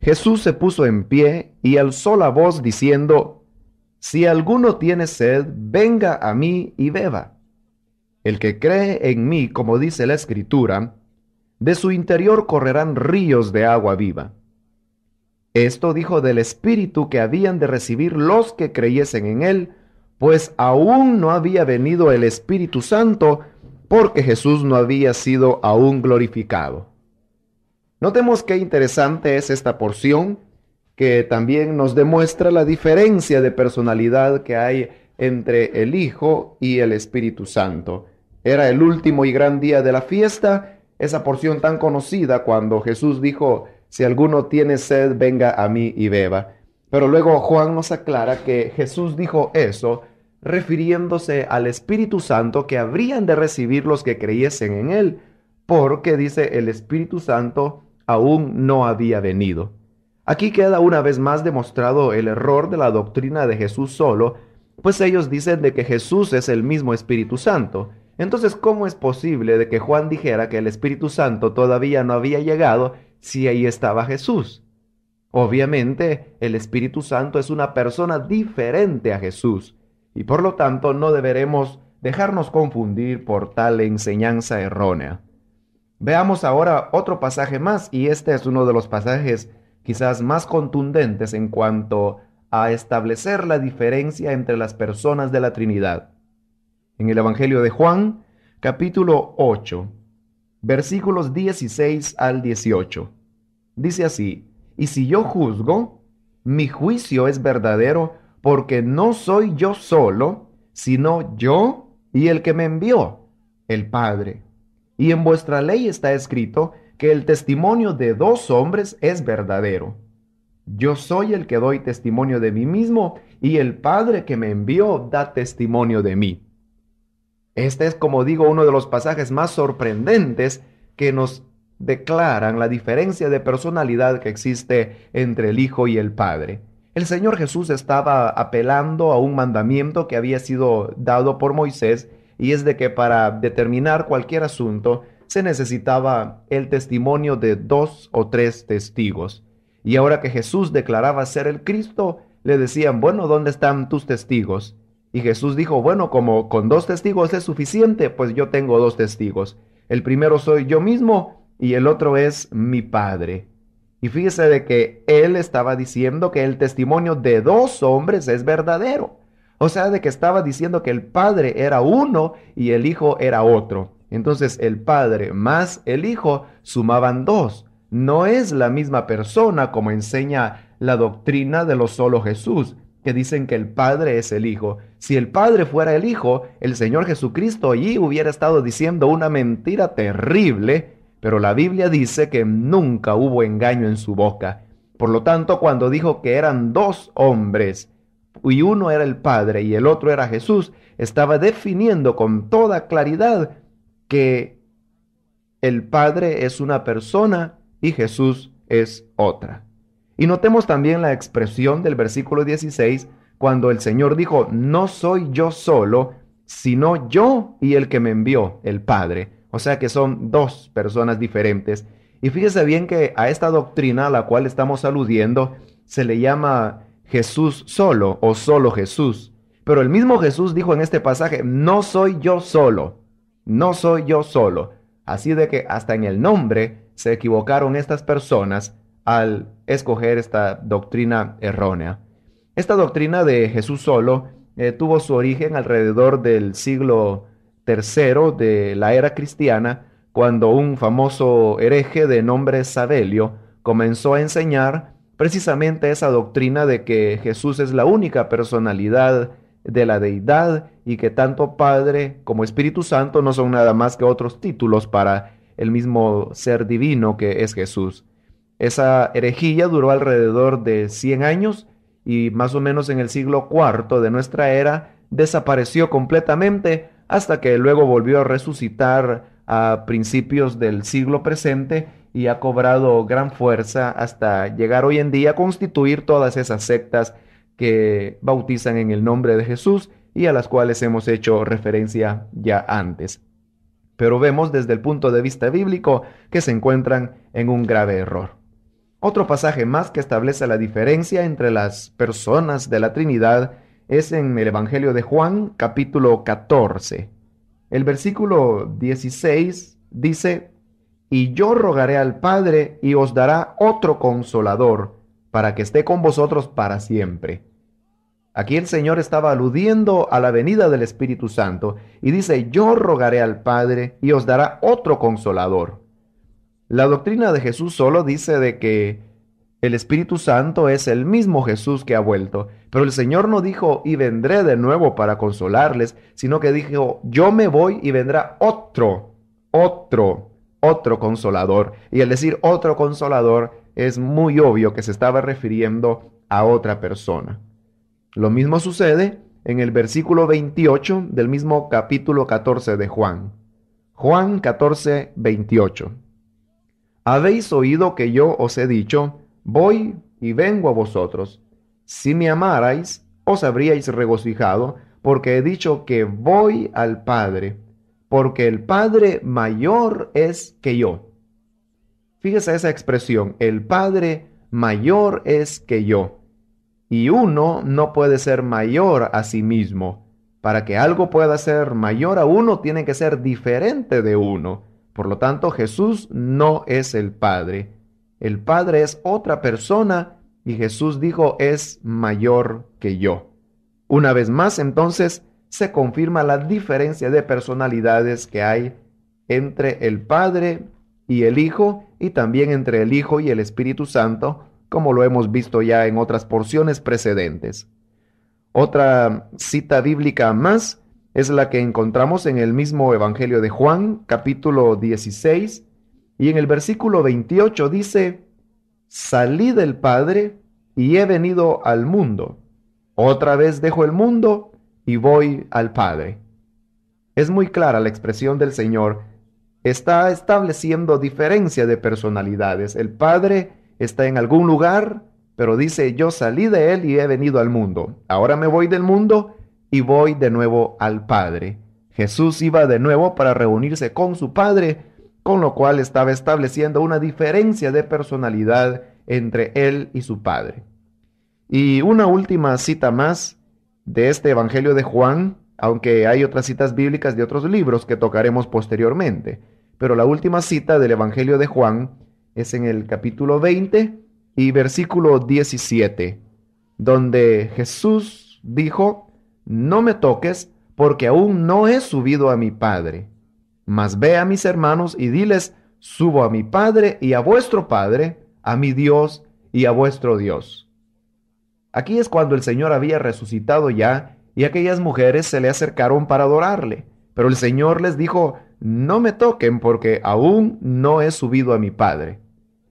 Jesús se puso en pie y alzó la voz diciendo, si alguno tiene sed, venga a mí y beba. El que cree en mí, como dice la Escritura, de su interior correrán ríos de agua viva. Esto dijo del Espíritu que habían de recibir los que creyesen en él, pues aún no había venido el Espíritu Santo, porque Jesús no había sido aún glorificado. Notemos qué interesante es esta porción, que también nos demuestra la diferencia de personalidad que hay entre el Hijo y el Espíritu Santo. Era el último y gran día de la fiesta, esa porción tan conocida cuando Jesús dijo, si alguno tiene sed, venga a mí y beba. Pero luego Juan nos aclara que Jesús dijo eso refiriéndose al Espíritu Santo que habrían de recibir los que creyesen en él, porque dice el Espíritu Santo aún no había venido. Aquí queda una vez más demostrado el error de la doctrina de Jesús solo, pues ellos dicen de que Jesús es el mismo Espíritu Santo. Entonces, ¿cómo es posible de que Juan dijera que el Espíritu Santo todavía no había llegado si ahí estaba Jesús? Obviamente, el Espíritu Santo es una persona diferente a Jesús, y por lo tanto no deberemos dejarnos confundir por tal enseñanza errónea. Veamos ahora otro pasaje más, y este es uno de los pasajes quizás más contundentes en cuanto a establecer la diferencia entre las personas de la Trinidad. En el Evangelio de Juan, capítulo 8, versículos 16 al 18. Dice así, y si yo juzgo, mi juicio es verdadero, porque no soy yo solo, sino yo y el que me envió, el Padre. Y en vuestra ley está escrito que el testimonio de dos hombres es verdadero. Yo soy el que doy testimonio de mí mismo, y el Padre que me envió da testimonio de mí. Este es, como digo, uno de los pasajes más sorprendentes que nos declaran la diferencia de personalidad que existe entre el Hijo y el Padre. El Señor Jesús estaba apelando a un mandamiento que había sido dado por Moisés, y es de que para determinar cualquier asunto se necesitaba el testimonio de 2 o 3 testigos. Y ahora que Jesús declaraba ser el Cristo, le decían, bueno, ¿dónde están tus testigos? Y Jesús dijo, bueno, como con 2 testigos es suficiente, pues yo tengo 2 testigos. El primero soy yo mismo y el otro es mi Padre. Y fíjese de que él estaba diciendo que el testimonio de 2 hombres es verdadero. O sea, de que estaba diciendo que el Padre era uno y el Hijo era otro. Entonces el Padre más el Hijo sumaban 2. No es la misma persona como enseña la doctrina de lo solo Jesús, que dicen que el Padre es el Hijo. Si el Padre fuera el Hijo, el Señor Jesucristo allí hubiera estado diciendo una mentira terrible, pero la Biblia dice que nunca hubo engaño en su boca. Por lo tanto, cuando dijo que eran 2 hombres, y uno era el Padre y el otro era Jesús, estaba definiendo con toda claridad que el Padre es una persona y Jesús es otra. Y notemos también la expresión del versículo 16, cuando el Señor dijo, no soy yo solo, sino yo y el que me envió, el Padre. O sea que son 2 personas diferentes. Y fíjese bien que a esta doctrina a la cual estamos aludiendo se le llama Jesús solo o solo Jesús. Pero el mismo Jesús dijo en este pasaje, no soy yo solo, no soy yo solo. Así de que hasta en el nombre se equivocaron estas personas al escoger esta doctrina errónea. Esta doctrina de Jesús solo tuvo su origen alrededor del siglo III de la era cristiana, cuando un famoso hereje de nombre Sabelio comenzó a enseñar precisamente esa doctrina de que Jesús es la única personalidad de la deidad y que tanto Padre como Espíritu Santo no son nada más que otros títulos para el mismo ser divino que es Jesús. Esa herejía duró alrededor de 100 años y más o menos en el siglo IV de nuestra era desapareció completamente hasta que luego volvió a resucitar a principios del siglo presente y ha cobrado gran fuerza hasta llegar hoy en día a constituir todas esas sectas que bautizan en el nombre de Jesús y a las cuales hemos hecho referencia ya antes. Pero vemos desde el punto de vista bíblico que se encuentran en un grave error. Otro pasaje más que establece la diferencia entre las personas de la Trinidad es en el Evangelio de Juan, capítulo 14. El versículo 16 dice, y yo rogaré al Padre y os dará otro consolador, para que esté con vosotros para siempre. Aquí el Señor estaba aludiendo a la venida del Espíritu Santo y dice, yo rogaré al Padre y os dará otro consolador. La doctrina de Jesús solo dice de que el Espíritu Santo es el mismo Jesús que ha vuelto, pero el Señor no dijo, y vendré de nuevo para consolarles, sino que dijo, yo me voy y vendrá otro consolador. Y al decir otro consolador, es muy obvio que se estaba refiriendo a otra persona. Lo mismo sucede en el versículo 28 del mismo capítulo 14 de Juan. Juan 14, 28. Habéis oído que yo os he dicho, voy y vengo a vosotros. Si me amarais, os habríais regocijado, porque he dicho que voy al Padre, porque el Padre mayor es que yo. Fíjese esa expresión, el Padre mayor es que yo. Y uno no puede ser mayor a sí mismo. Para que algo pueda ser mayor a uno, tiene que ser diferente de uno. Por lo tanto, Jesús no es el Padre. El Padre es otra persona y Jesús dijo es mayor que yo. Una vez más, entonces, se confirma la diferencia de personalidades que hay entre el Padre y el Hijo y también entre el Hijo y el Espíritu Santo, como lo hemos visto ya en otras porciones precedentes. Otra cita bíblica más es la que encontramos en el mismo Evangelio de Juan, capítulo 16, y en el versículo 28 dice, salí del Padre y he venido al mundo. Otra vez dejo el mundo y voy al Padre. Es muy clara la expresión del Señor. Está estableciendo diferencia de personalidades. El Padre está en algún lugar, pero dice, yo salí de Él y he venido al mundo. Ahora me voy del mundo y voy de nuevo al Padre. Jesús iba de nuevo para reunirse con su Padre, con lo cual estaba estableciendo una diferencia de personalidad entre Él y su Padre. Y una última cita más de este Evangelio de Juan, aunque hay otras citas bíblicas de otros libros que tocaremos posteriormente. Pero la última cita del Evangelio de Juan es en el capítulo 20 y versículo 17, donde Jesús dijo, no me toques porque aún no he subido a mi Padre, mas ve a mis hermanos y diles, subo a mi Padre y a vuestro Padre, a mi Dios y a vuestro Dios. Aquí es cuando el Señor había resucitado ya y aquellas mujeres se le acercaron para adorarle. Pero el Señor les dijo, no me toquen porque aún no he subido a mi Padre.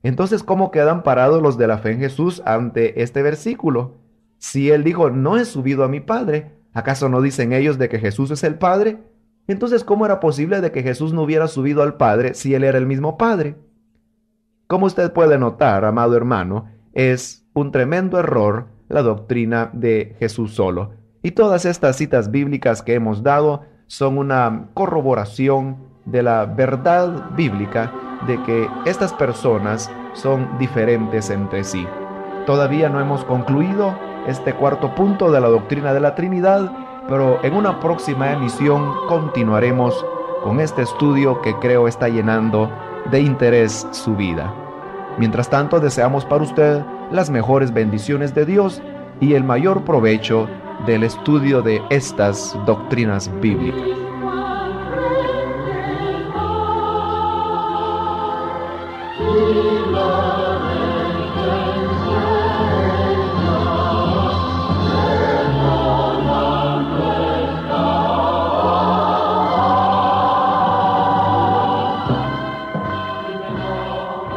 Entonces, ¿cómo quedan parados los de la fe en Jesús ante este versículo? Si Él dijo, no he subido a mi Padre, ¿acaso no dicen ellos de que Jesús es el Padre? Entonces, ¿cómo era posible de que Jesús no hubiera subido al Padre si Él era el mismo Padre? Como usted puede notar, amado hermano, es un tremendo error la doctrina de Jesús solo. Y todas estas citas bíblicas que hemos dado son una corroboración de la verdad bíblica de que estas personas son diferentes entre sí. Todavía no hemos concluido este cuarto punto de la doctrina de la Trinidad, pero en una próxima emisión continuaremos con este estudio que creo está llenando de interés su vida. Mientras tanto, deseamos para usted las mejores bendiciones de Dios y el mayor provecho del estudio de estas doctrinas bíblicas.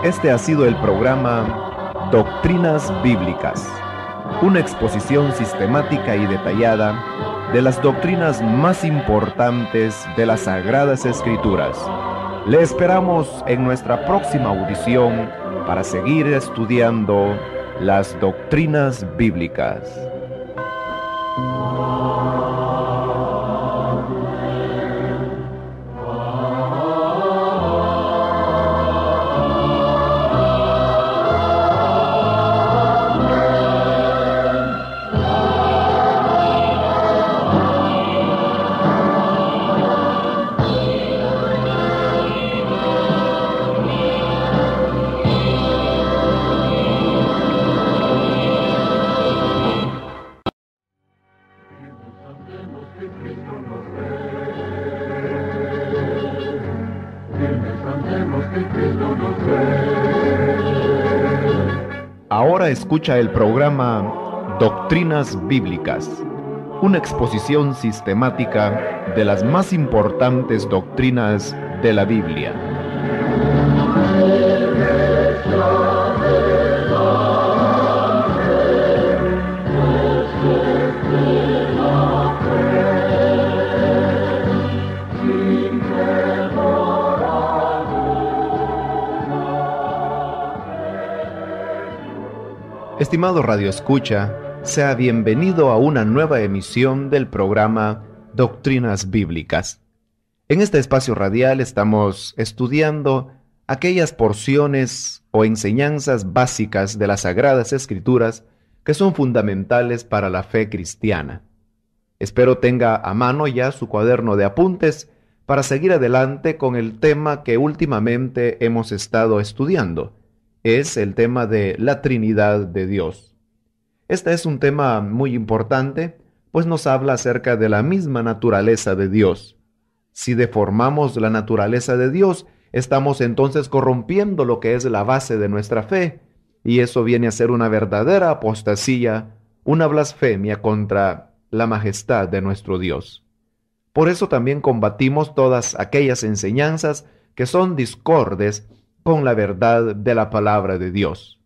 Este ha sido el programa Doctrinas Bíblicas, una exposición sistemática y detallada de las doctrinas más importantes de las Sagradas Escrituras. Le esperamos en nuestra próxima audición para seguir estudiando las doctrinas bíblicas. Ahora escucha el programa Doctrinas Bíblicas, una exposición sistemática de las más importantes doctrinas de la Biblia. Estimado Radio Escucha, sea bienvenido a una nueva emisión del programa Doctrinas Bíblicas. En este espacio radial estamos estudiando aquellas porciones o enseñanzas básicas de las Sagradas Escrituras que son fundamentales para la fe cristiana. Espero tenga a mano ya su cuaderno de apuntes para seguir adelante con el tema que últimamente hemos estado estudiando. Es el tema de la Trinidad de Dios. Este es un tema muy importante, pues nos habla acerca de la misma naturaleza de Dios. Si deformamos la naturaleza de Dios, estamos entonces corrompiendo lo que es la base de nuestra fe, y eso viene a ser una verdadera apostasía, una blasfemia contra la majestad de nuestro Dios. Por eso también combatimos todas aquellas enseñanzas que son discordes con la verdad de la palabra de Dios.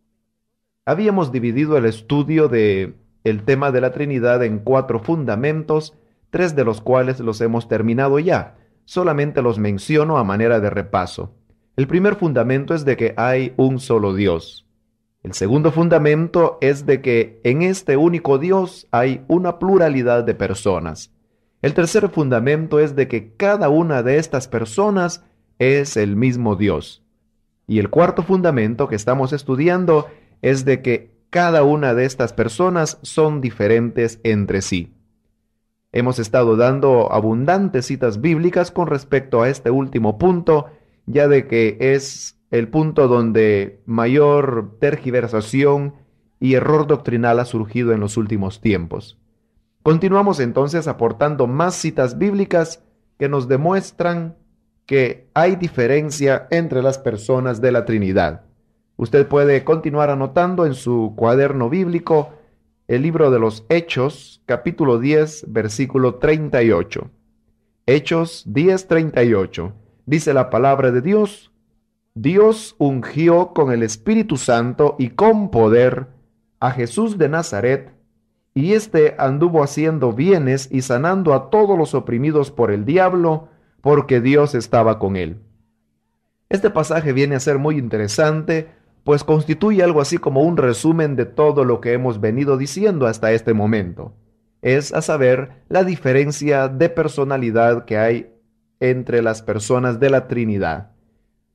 Habíamos dividido el estudio de el tema de la Trinidad en 4 fundamentos, 3 de los cuales los hemos terminado ya. Solamente los menciono a manera de repaso. El primer fundamento es de que hay un solo Dios. El segundo fundamento es de que en este único Dios hay una pluralidad de personas. El tercer fundamento es de que cada una de estas personas es el mismo Dios. Y el cuarto fundamento que estamos estudiando es de que cada una de estas personas son diferentes entre sí. Hemos estado dando abundantes citas bíblicas con respecto a este último punto, ya de que es el punto donde mayor tergiversación y error doctrinal ha surgido en los últimos tiempos. Continuamos entonces aportando más citas bíblicas que nos demuestran que hay diferencia entre las personas de la Trinidad. Usted puede continuar anotando en su cuaderno bíblico el libro de los Hechos, capítulo 10, versículo 38. Hechos 10:38. Dice la palabra de Dios: Dios ungió con el Espíritu Santo y con poder a Jesús de Nazaret, y éste anduvo haciendo bienes y sanando a todos los oprimidos por el diablo, porque Dios estaba con él. Este pasaje viene a ser muy interesante, pues constituye algo así como un resumen de todo lo que hemos venido diciendo hasta este momento. Es, a saber, la diferencia de personalidad que hay entre las personas de la Trinidad.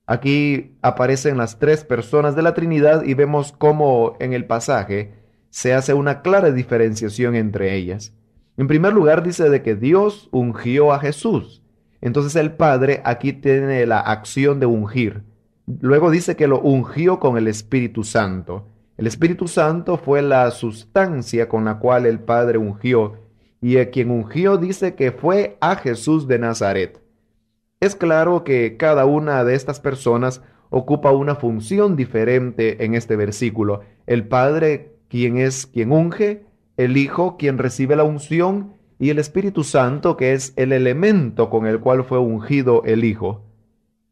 Aquí aparecen las 3 personas de la Trinidad y vemos cómo en el pasaje se hace una clara diferenciación entre ellas. En primer lugar dice de que Dios ungió a Jesús. Entonces el Padre aquí tiene la acción de ungir. Luego dice que lo ungió con el Espíritu Santo. El Espíritu Santo fue la sustancia con la cual el Padre ungió, y a quien ungió dice que fue a Jesús de Nazaret. Es claro que cada una de estas personas ocupa una función diferente en este versículo. El Padre, quien es quien unge, el Hijo, quien recibe la unción, y el Espíritu Santo, que es el elemento con el cual fue ungido el Hijo.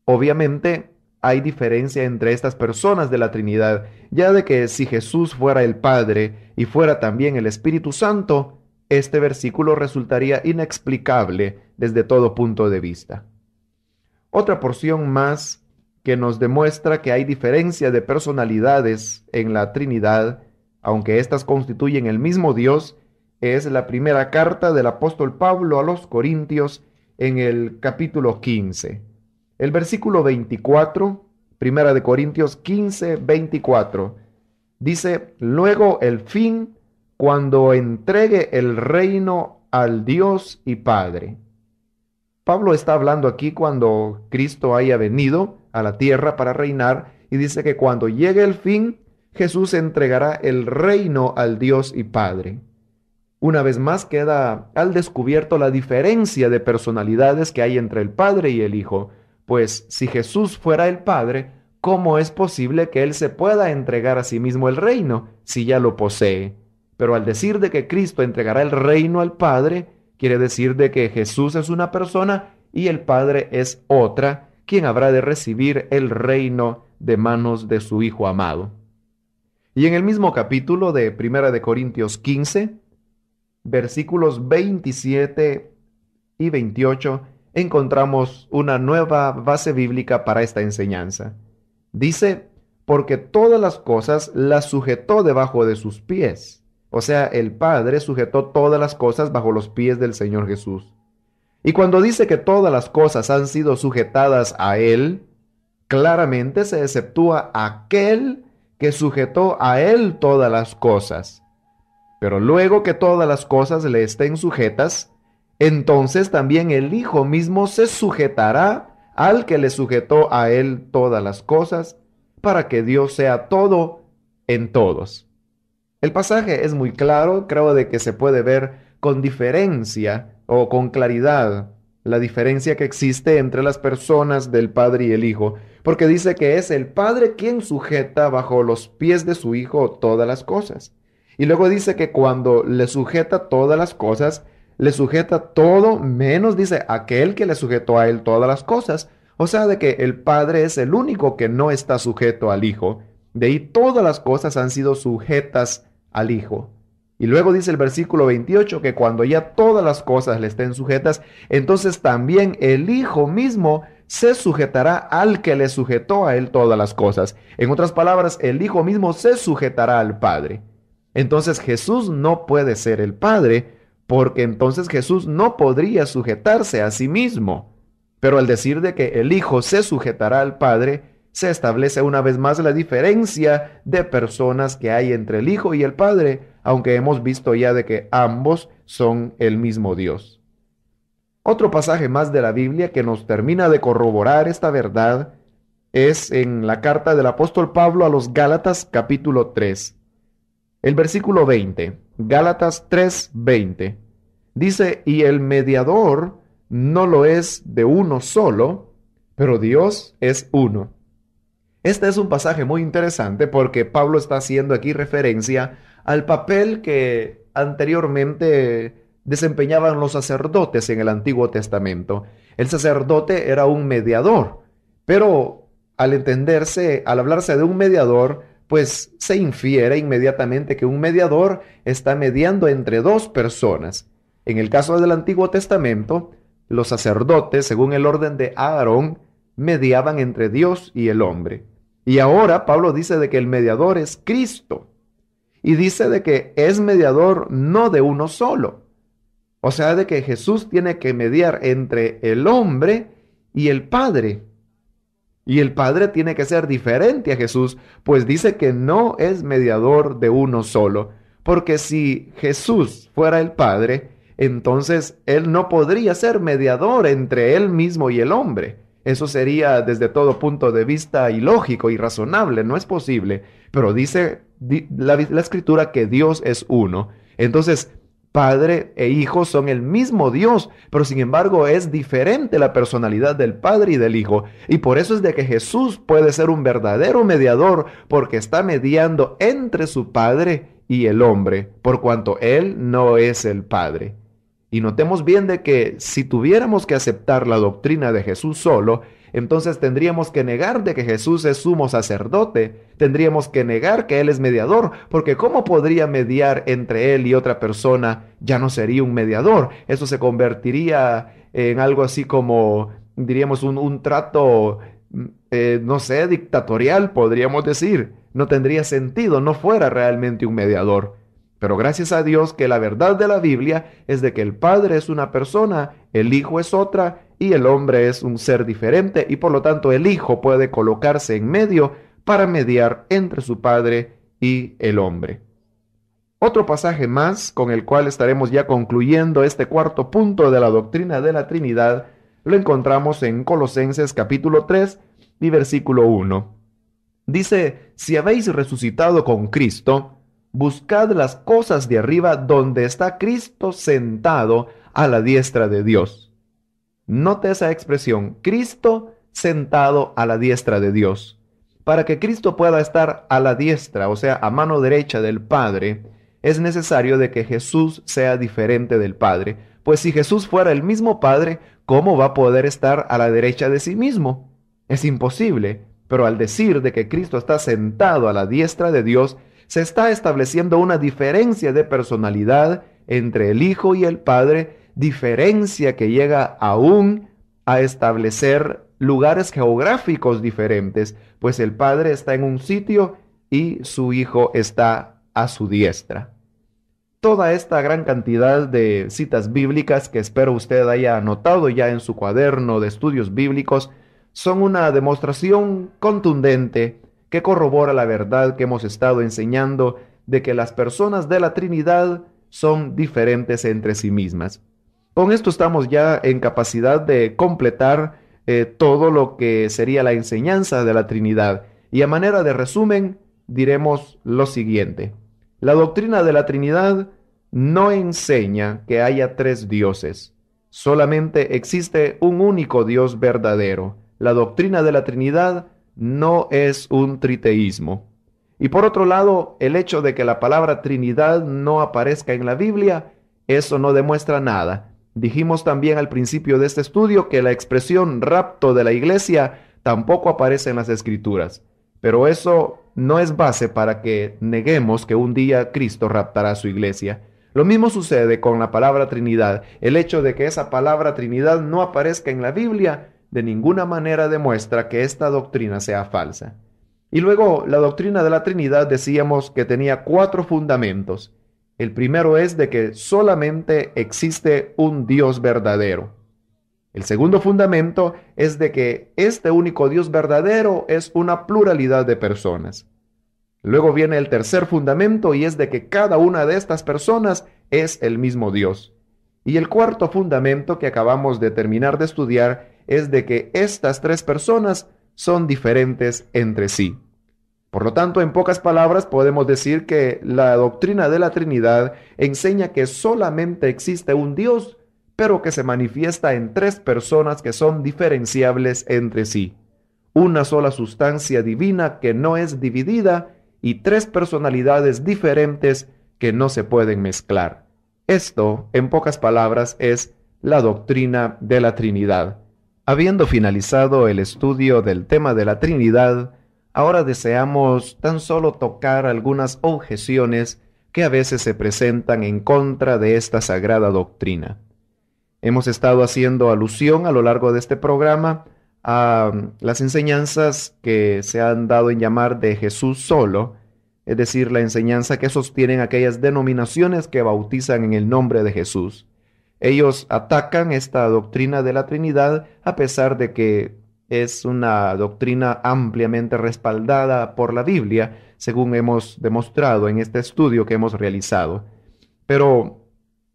Obviamente, hay diferencia entre estas personas de la Trinidad, ya de que si Jesús fuera el Padre y fuera también el Espíritu Santo, este versículo resultaría inexplicable desde todo punto de vista. Otra porción más que nos demuestra que hay diferencia de personalidades en la Trinidad, aunque éstas constituyen el mismo Dios, es la primera carta del apóstol Pablo a los Corintios en el capítulo 15. El versículo 24, primera de Corintios 15, 24, dice: luego el fin, cuando entregue el reino al Dios y Padre. Pablo está hablando aquí cuando Cristo haya venido a la tierra para reinar, y dice que cuando llegue el fin, Jesús entregará el reino al Dios y Padre. Una vez más queda al descubierto la diferencia de personalidades que hay entre el Padre y el Hijo, pues si Jesús fuera el Padre, ¿cómo es posible que Él se pueda entregar a sí mismo el reino si ya lo posee? Pero al decir de que Cristo entregará el reino al Padre, quiere decir de que Jesús es una persona y el Padre es otra, quien habrá de recibir el reino de manos de su Hijo amado. Y en el mismo capítulo de 1 de Corintios 15, versículos 27 y 28, encontramos una nueva base bíblica para esta enseñanza. Dice: porque todas las cosas las sujetó debajo de sus pies. O sea, el Padre sujetó todas las cosas bajo los pies del Señor Jesús. Y cuando dice que todas las cosas han sido sujetadas a Él, claramente se exceptúa aquel que sujetó a Él todas las cosas. Pero luego que todas las cosas le estén sujetas, entonces también el Hijo mismo se sujetará al que le sujetó a Él todas las cosas, para que Dios sea todo en todos. El pasaje es muy claro, creo de que se puede ver con diferencia o con claridad la diferencia que existe entre las personas del Padre y el Hijo, porque dice que es el Padre quien sujeta bajo los pies de su Hijo todas las cosas. Y luego dice que cuando le sujeta todas las cosas, le sujeta todo menos, dice, aquel que le sujetó a Él todas las cosas. O sea, de que el Padre es el único que no está sujeto al Hijo. De ahí todas las cosas han sido sujetas al Hijo. Y luego dice el versículo 28 que cuando ya todas las cosas le estén sujetas, entonces también el Hijo mismo se sujetará al que le sujetó a él todas las cosas. En otras palabras, el Hijo mismo se sujetará al Padre. Entonces Jesús no puede ser el Padre, porque entonces Jesús no podría sujetarse a sí mismo. Pero al decir de que el Hijo se sujetará al Padre, se establece una vez más la diferencia de personas que hay entre el Hijo y el Padre, aunque hemos visto ya de que ambos son el mismo Dios. Otro pasaje más de la Biblia que nos termina de corroborar esta verdad es en la carta del apóstol Pablo a los Gálatas capítulo 3. El versículo 20, Gálatas 3:20, dice, y el mediador no lo es de uno solo, pero Dios es uno. Este es un pasaje muy interesante porque Pablo está haciendo aquí referencia al papel que anteriormente desempeñaban los sacerdotes en el Antiguo Testamento. El sacerdote era un mediador, pero al hablarse de un mediador, pues se infiere inmediatamente que un mediador está mediando entre dos personas. En el caso del Antiguo Testamento, los sacerdotes, según el orden de Aarón, mediaban entre Dios y el hombre. Y ahora Pablo dice de que el mediador es Cristo. Y dice de que es mediador no de uno solo. O sea, de que Jesús tiene que mediar entre el hombre y el Padre. Y el Padre tiene que ser diferente a Jesús, pues dice que no es mediador de uno solo. Porque si Jesús fuera el Padre, entonces Él no podría ser mediador entre Él mismo y el hombre. Eso sería desde todo punto de vista ilógico, irrazonable, no es posible. Pero dice la Escritura que Dios es uno. Entonces, Padre e Hijo son el mismo Dios, pero sin embargo es diferente la personalidad del Padre y del Hijo. Y por eso es de que Jesús puede ser un verdadero mediador, porque está mediando entre su Padre y el hombre, por cuanto Él no es el Padre. Y notemos bien de que si tuviéramos que aceptar la doctrina de Jesús solo, entonces tendríamos que negar de que Jesús es sumo sacerdote, tendríamos que negar que Él es mediador, porque ¿cómo podría mediar entre Él y otra persona? Ya no sería un mediador, eso se convertiría en algo así como, diríamos, un trato, no sé, dictatorial, podríamos decir. No tendría sentido, no fuera realmente un mediador. Pero gracias a Dios que la verdad de la Biblia es de que el Padre es una persona, el Hijo es otra y el hombre es un ser diferente y por lo tanto el Hijo puede colocarse en medio para mediar entre su Padre y el hombre. Otro pasaje más con el cual estaremos ya concluyendo este cuarto punto de la doctrina de la Trinidad lo encontramos en Colosenses capítulo 3 y versículo 1. Dice, si habéis resucitado con Cristo, buscad las cosas de arriba donde está Cristo sentado a la diestra de Dios. Note esa expresión, Cristo sentado a la diestra de Dios. Para que Cristo pueda estar a la diestra, o sea, a mano derecha del Padre, es necesario de que Jesús sea diferente del Padre. Pues si Jesús fuera el mismo Padre, ¿cómo va a poder estar a la derecha de sí mismo? Es imposible, pero al decir de que Cristo está sentado a la diestra de Dios, se está estableciendo una diferencia de personalidad entre el Hijo y el Padre, diferencia que llega aún a establecer lugares geográficos diferentes, pues el Padre está en un sitio y su Hijo está a su diestra. Toda esta gran cantidad de citas bíblicas que espero usted haya anotado ya en su cuaderno de estudios bíblicos son una demostración contundente que corrobora la verdad que hemos estado enseñando de que las personas de la Trinidad son diferentes entre sí mismas. Con esto estamos ya en capacidad de completar todo lo que sería la enseñanza de la Trinidad. Y a manera de resumen, diremos lo siguiente. La doctrina de la Trinidad no enseña que haya tres dioses. Solamente existe un único Dios verdadero. La doctrina de la Trinidad no es un triteísmo. Y por otro lado, el hecho de que la palabra Trinidad no aparezca en la Biblia, eso no demuestra nada. Dijimos también al principio de este estudio que la expresión rapto de la iglesia tampoco aparece en las Escrituras. Pero eso no es base para que neguemos que un día Cristo raptará a su iglesia. Lo mismo sucede con la palabra Trinidad. El hecho de que esa palabra Trinidad no aparezca en la Biblia de ninguna manera demuestra que esta doctrina sea falsa. Y luego, la doctrina de la Trinidad decíamos que tenía 4 fundamentos. El primero es de que solamente existe un Dios verdadero. El segundo fundamento es de que este único Dios verdadero es una pluralidad de personas. Luego viene el tercer fundamento y es de que cada una de estas personas es el mismo Dios. Y el cuarto fundamento que acabamos de terminar de estudiar es de que estas 3 personas son diferentes entre sí. Por lo tanto, en pocas palabras podemos decir que la doctrina de la Trinidad enseña que solamente existe un Dios, pero que se manifiesta en 3 personas que son diferenciables entre sí. Una sola sustancia divina que no es dividida y 3 personalidades diferentes que no se pueden mezclar. Esto, en pocas palabras, es la doctrina de la Trinidad. Habiendo finalizado el estudio del tema de la Trinidad, ahora deseamos tan solo tocar algunas objeciones que a veces se presentan en contra de esta sagrada doctrina. Hemos estado haciendo alusión a lo largo de este programa a las enseñanzas que se han dado en llamar de Jesús solo, es decir, la enseñanza que sostienen aquellas denominaciones que bautizan en el nombre de Jesús. Ellos atacan esta doctrina de la Trinidad a pesar de que es una doctrina ampliamente respaldada por la Biblia, según hemos demostrado en este estudio que hemos realizado. Pero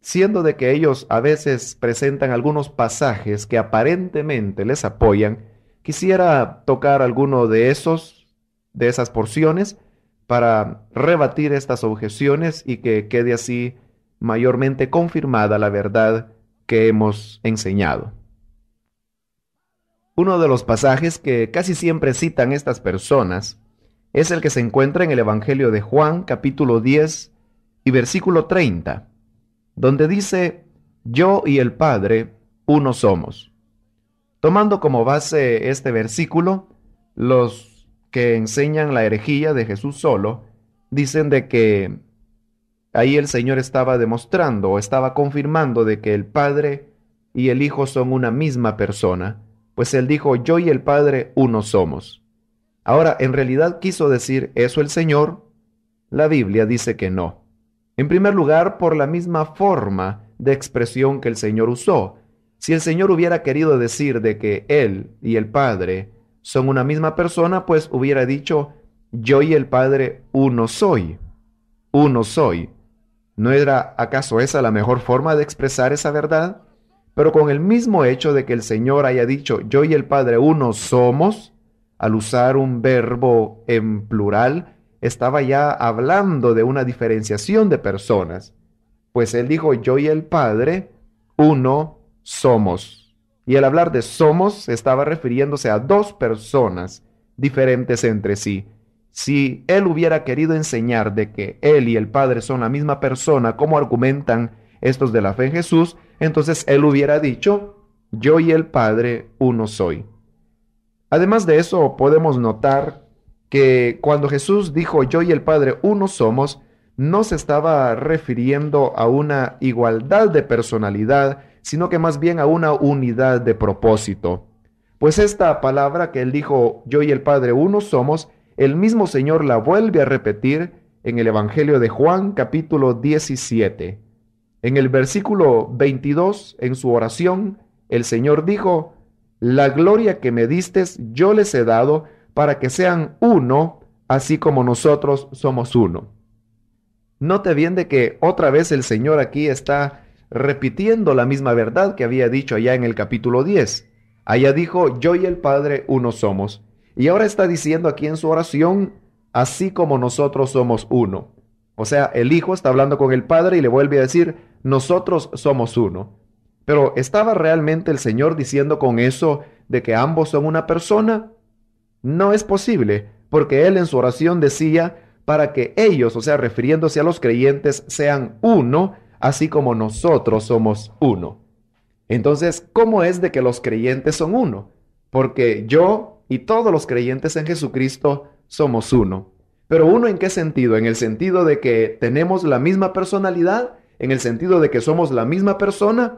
siendo de que ellos a veces presentan algunos pasajes que aparentemente les apoyan, quisiera tocar alguno de esas porciones para rebatir estas objeciones y que quede así mayormente confirmada la verdad que hemos enseñado. Uno de los pasajes que casi siempre citan estas personas es el que se encuentra en el Evangelio de Juan, capítulo 10 y versículo 30, donde dice: yo y el Padre uno somos. Tomando como base este versículo, los que enseñan la herejía de Jesús solo dicen de que ahí el Señor estaba demostrando o estaba confirmando de que el Padre y el Hijo son una misma persona, pues Él dijo: yo y el Padre uno somos. Ahora, ¿en realidad quiso decir eso el Señor? La Biblia dice que no. En primer lugar, por la misma forma de expresión que el Señor usó. Si el Señor hubiera querido decir de que Él y el Padre son una misma persona, pues hubiera dicho: yo y el Padre uno soy. Uno soy. ¿No era acaso esa la mejor forma de expresar esa verdad? Pero con el mismo hecho de que el Señor haya dicho: yo y el Padre uno somos, al usar un verbo en plural, estaba ya hablando de una diferenciación de personas. Pues Él dijo: yo y el Padre uno somos. Y al hablar de somos, estaba refiriéndose a 2 personas diferentes entre sí. Si Él hubiera querido enseñar de que Él y el Padre son la misma persona, como argumentan estos de la fe en Jesús, entonces Él hubiera dicho: yo y el Padre uno soy. Además de eso, podemos notar que cuando Jesús dijo: yo y el Padre uno somos, no se estaba refiriendo a una igualdad de personalidad, sino que más bien a una unidad de propósito. Pues esta palabra que Él dijo: yo y el Padre uno somos, el mismo Señor la vuelve a repetir en el Evangelio de Juan, capítulo 17. En el versículo 22, en su oración, el Señor dijo: la gloria que me distes yo les he dado, para que sean uno, así como nosotros somos uno. Note bien de que otra vez el Señor aquí está repitiendo la misma verdad que había dicho allá en el capítulo 10. Allá dijo: yo y el Padre uno somos. Y ahora está diciendo aquí en su oración: así como nosotros somos uno. O sea, el Hijo está hablando con el Padre y le vuelve a decir: nosotros somos uno. Pero ¿estaba realmente el Señor diciendo con eso de que ambos son una persona? No es posible, porque Él en su oración decía: para que ellos, o sea, refiriéndose a los creyentes, sean uno, así como nosotros somos uno. Entonces, ¿cómo es de que los creyentes son uno? Porque yo y todos los creyentes en Jesucristo somos uno. Pero uno, ¿en qué sentido? ¿En el sentido de que tenemos la misma personalidad? ¿En el sentido de que somos la misma persona?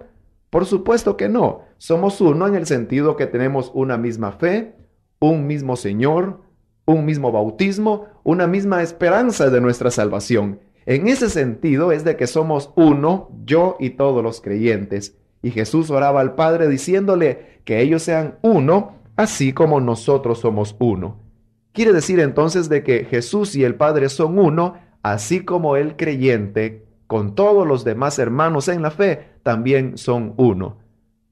Por supuesto que no. Somos uno en el sentido que tenemos una misma fe, un mismo Señor, un mismo bautismo, una misma esperanza de nuestra salvación. En ese sentido es de que somos uno, yo y todos los creyentes. Y Jesús oraba al Padre diciéndole que ellos sean uno, así como nosotros somos uno. Quiere decir entonces de que Jesús y el Padre son uno, así como el creyente, con todos los demás hermanos en la fe, también son uno.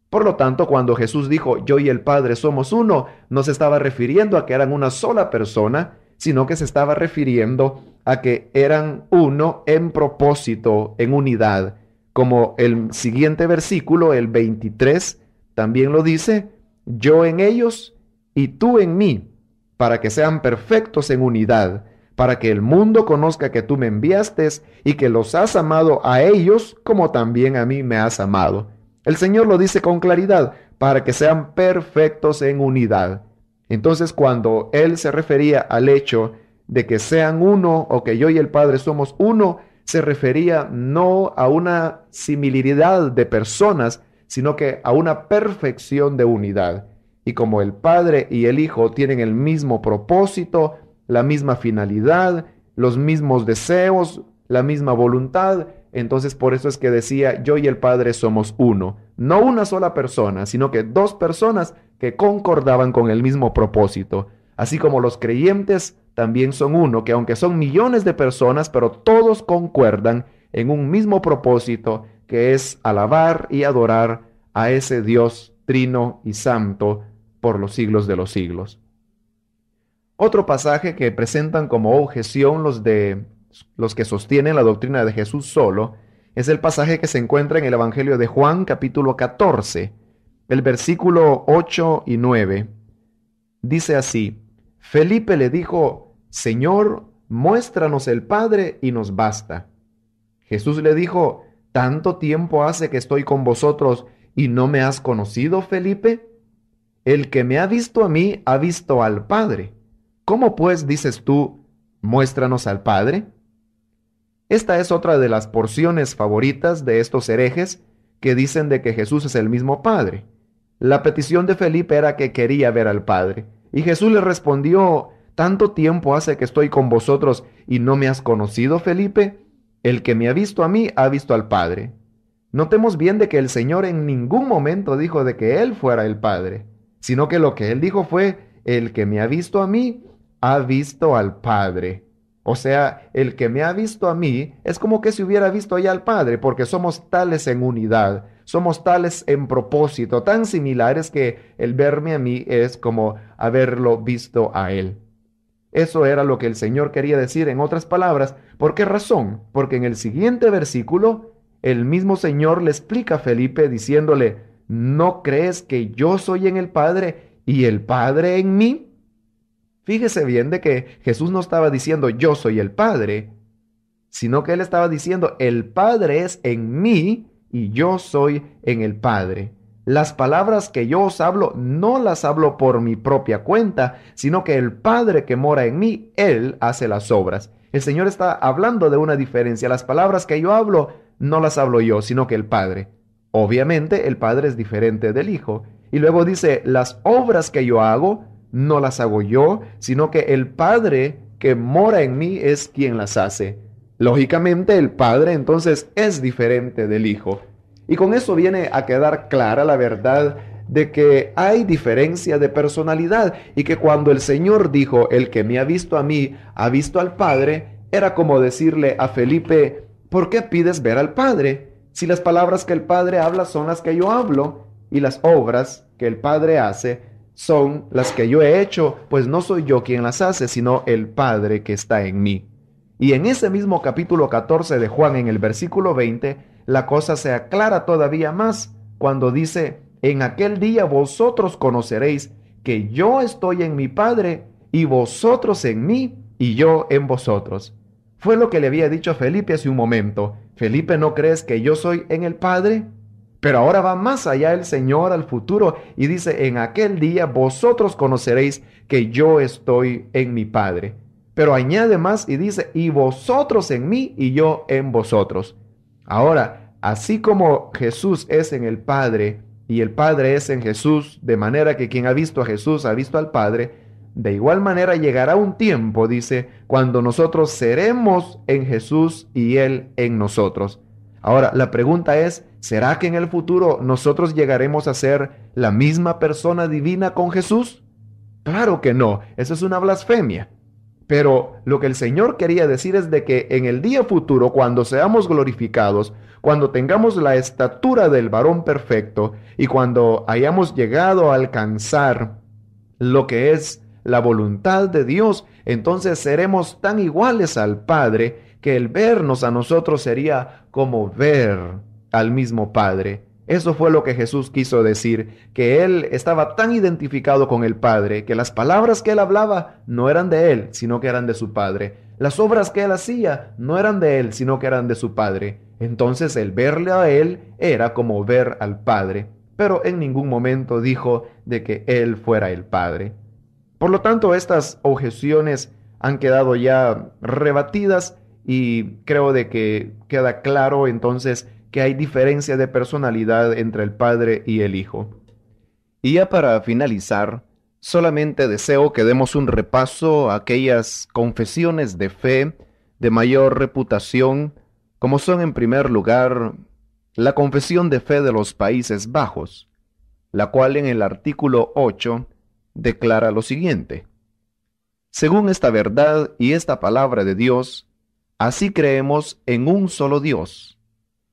Por lo tanto, cuando Jesús dijo, yo y el Padre somos uno, no se estaba refiriendo a que eran una sola persona, sino que se estaba refiriendo a que eran uno en propósito, en unidad. Como el siguiente versículo, el 23, también lo dice, yo en ellos y tú en mí, para que sean perfectos en unidad, para que el mundo conozca que tú me enviaste y que los has amado a ellos como también a mí me has amado. El Señor lo dice con claridad, para que sean perfectos en unidad. Entonces, cuando Él se refería al hecho de que sean uno o que yo y el Padre somos uno, se refería no a una similaridad de personas, sino que a una perfección de unidad. Y como el Padre y el Hijo tienen el mismo propósito, la misma finalidad, los mismos deseos, la misma voluntad, entonces por eso es que decía, yo y el Padre somos uno. No una sola persona, sino que dos personas que concordaban con el mismo propósito. Así como los creyentes también son uno, que aunque son millones de personas, pero todos concuerdan en un mismo propósito, que es alabar y adorar a ese Dios trino y santo por los siglos de los siglos. Otro pasaje que presentan como objeción los que sostienen la doctrina de Jesús solo es el pasaje que se encuentra en el Evangelio de Juan, capítulo 14, el versículo 8 y 9. Dice así, Felipe le dijo, Señor, muéstranos el Padre y nos basta. Jesús le dijo, ¿tanto tiempo hace que estoy con vosotros y no me has conocido, Felipe? El que me ha visto a mí ha visto al Padre. ¿Cómo pues dices tú, muéstranos al Padre? Esta es otra de las porciones favoritas de estos herejes que dicen de que Jesús es el mismo Padre. La petición de Felipe era que quería ver al Padre. Y Jesús le respondió, ¿tanto tiempo hace que estoy con vosotros y no me has conocido, Felipe? El que me ha visto a mí ha visto al Padre. Notemos bien de que el Señor en ningún momento dijo de que Él fuera el Padre, sino que lo que Él dijo fue, el que me ha visto a mí ha visto al Padre. O sea, el que me ha visto a mí es como que si hubiera visto ya al Padre, porque somos tales en unidad, somos tales en propósito, tan similares que el verme a mí es como haberlo visto a Él. Eso era lo que el Señor quería decir en otras palabras. ¿Por qué razón? Porque en el siguiente versículo, el mismo Señor le explica a Felipe diciéndole, ¿no crees que yo soy en el Padre y el Padre en mí? Fíjese bien de que Jesús no estaba diciendo yo soy el Padre, sino que Él estaba diciendo el Padre es en mí y yo soy en el Padre. Las palabras que yo os hablo no las hablo por mi propia cuenta, sino que el Padre que mora en mí, Él hace las obras. El Señor está hablando de una diferencia. Las palabras que yo hablo no las hablo yo, sino que el Padre. Obviamente el Padre es diferente del Hijo. Y luego dice, las obras que yo hago no las hago yo, sino que el Padre que mora en mí es quien las hace. Lógicamente el Padre entonces es diferente del Hijo. Y con eso viene a quedar clara la verdad de que hay diferencia de personalidad y que cuando el Señor dijo, el que me ha visto a mí, ha visto al Padre, era como decirle a Felipe, ¿por qué pides ver al Padre? Si las palabras que el Padre habla son las que yo hablo y las obras que el Padre hace son las que yo he hecho, pues no soy yo quien las hace, sino el Padre que está en mí. Y en ese mismo capítulo 14 de Juan, en el versículo 20, la cosa se aclara todavía más cuando dice, en aquel día vosotros conoceréis que yo estoy en mi Padre y vosotros en mí y yo en vosotros. Fue lo que le había dicho a Felipe hace un momento. Felipe, ¿no crees que yo soy en el Padre? Pero ahora va más allá el Señor al futuro y dice, en aquel día vosotros conoceréis que yo estoy en mi Padre. Pero añade más y dice, y vosotros en mí y yo en vosotros. Ahora, así como Jesús es en el Padre y el Padre es en Jesús, de manera que quien ha visto a Jesús ha visto al Padre, de igual manera llegará un tiempo, dice, cuando nosotros seremos en Jesús y Él en nosotros. Ahora, la pregunta es, ¿será que en el futuro nosotros llegaremos a ser la misma persona divina con Jesús? Claro que no, eso es una blasfemia. Pero lo que el Señor quería decir es de que en el día futuro, cuando seamos glorificados, cuando tengamos la estatura del varón perfecto y cuando hayamos llegado a alcanzar lo que es la voluntad de Dios, entonces seremos tan iguales al Padre que el vernos a nosotros sería como ver al mismo Padre. Eso fue lo que Jesús quiso decir, que Él estaba tan identificado con el Padre, que las palabras que Él hablaba no eran de Él, sino que eran de su Padre. Las obras que Él hacía no eran de Él, sino que eran de su Padre. Entonces el verle a Él era como ver al Padre, pero en ningún momento dijo de que Él fuera el Padre. Por lo tanto, estas objeciones han quedado ya rebatidas y creo de que queda claro entonces que hay diferencia de personalidad entre el Padre y el Hijo. Y ya para finalizar, solamente deseo que demos un repaso a aquellas confesiones de fe de mayor reputación, como son en primer lugar la Confesión de Fe de los Países Bajos, la cual en el artículo 8 declara lo siguiente: según esta verdad y esta palabra de Dios, así creemos en un solo Dios,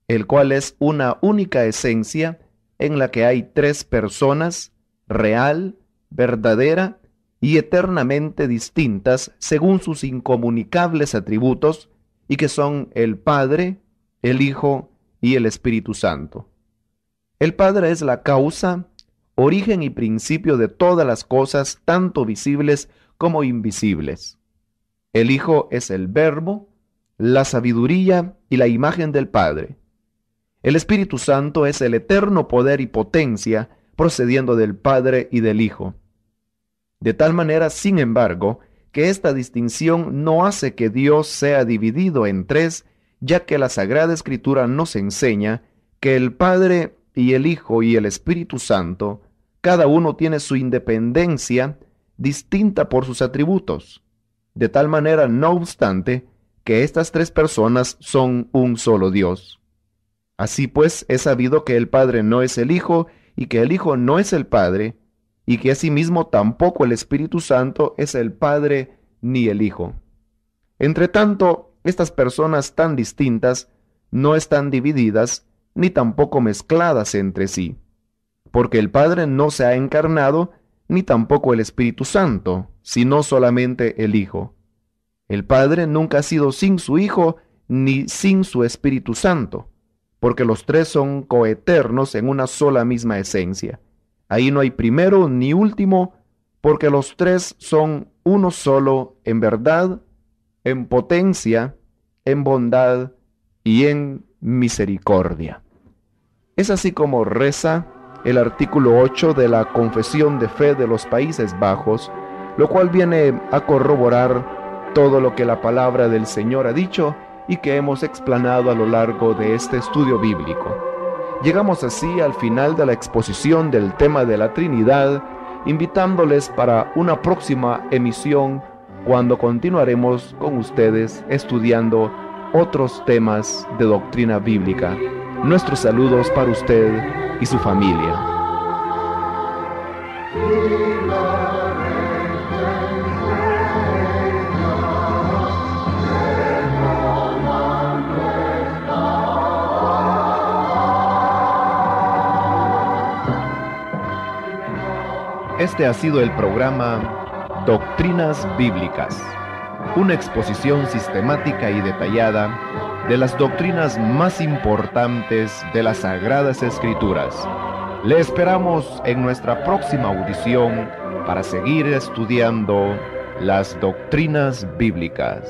el cual es una única esencia en la que hay tres personas, real, verdadera y eternamente distintas según sus incomunicables atributos, y que son el Padre, el Hijo y el Espíritu Santo. El Padre es la causa, origen y principio de todas las cosas, tanto visibles como invisibles. El Hijo es el Verbo, la sabiduría y la imagen del Padre. El Espíritu Santo es el eterno poder y potencia procediendo del Padre y del Hijo. De tal manera, sin embargo, que esta distinción no hace que Dios sea dividido en tres, ya que la Sagrada Escritura nos enseña que el Padre y el Hijo y el Espíritu Santo, cada uno tiene su independencia distinta por sus atributos. De tal manera, no obstante, que estas tres personas son un solo Dios. Así pues, es sabido que el Padre no es el Hijo y que el Hijo no es el Padre, y que asimismo tampoco el Espíritu Santo es el Padre ni el Hijo. Entre tanto, estas personas tan distintas no están divididas ni tampoco mezcladas entre sí, porque el Padre no se ha encarnado ni tampoco el Espíritu Santo, sino solamente el Hijo. El Padre nunca ha sido sin su Hijo ni sin su Espíritu Santo, porque los tres son coeternos en una sola misma esencia. Ahí no hay primero ni último, porque los tres son uno solo en verdad, en potencia, en bondad y en misericordia. Es así como reza el artículo 8 de la Confesión de Fe de los Países Bajos, lo cual viene a corroborar todo lo que la palabra del Señor ha dicho y que hemos explanado a lo largo de este estudio bíblico. Llegamos así al final de la exposición del tema de la Trinidad, invitándoles para una próxima emisión cuando continuaremos con ustedes estudiando otros temas de doctrina bíblica. Nuestros saludos para usted y su familia. Este ha sido el programa Doctrinas Bíblicas, una exposición sistemática y detallada de las doctrinas más importantes de las Sagradas Escrituras. Le esperamos en nuestra próxima audición para seguir estudiando las doctrinas bíblicas.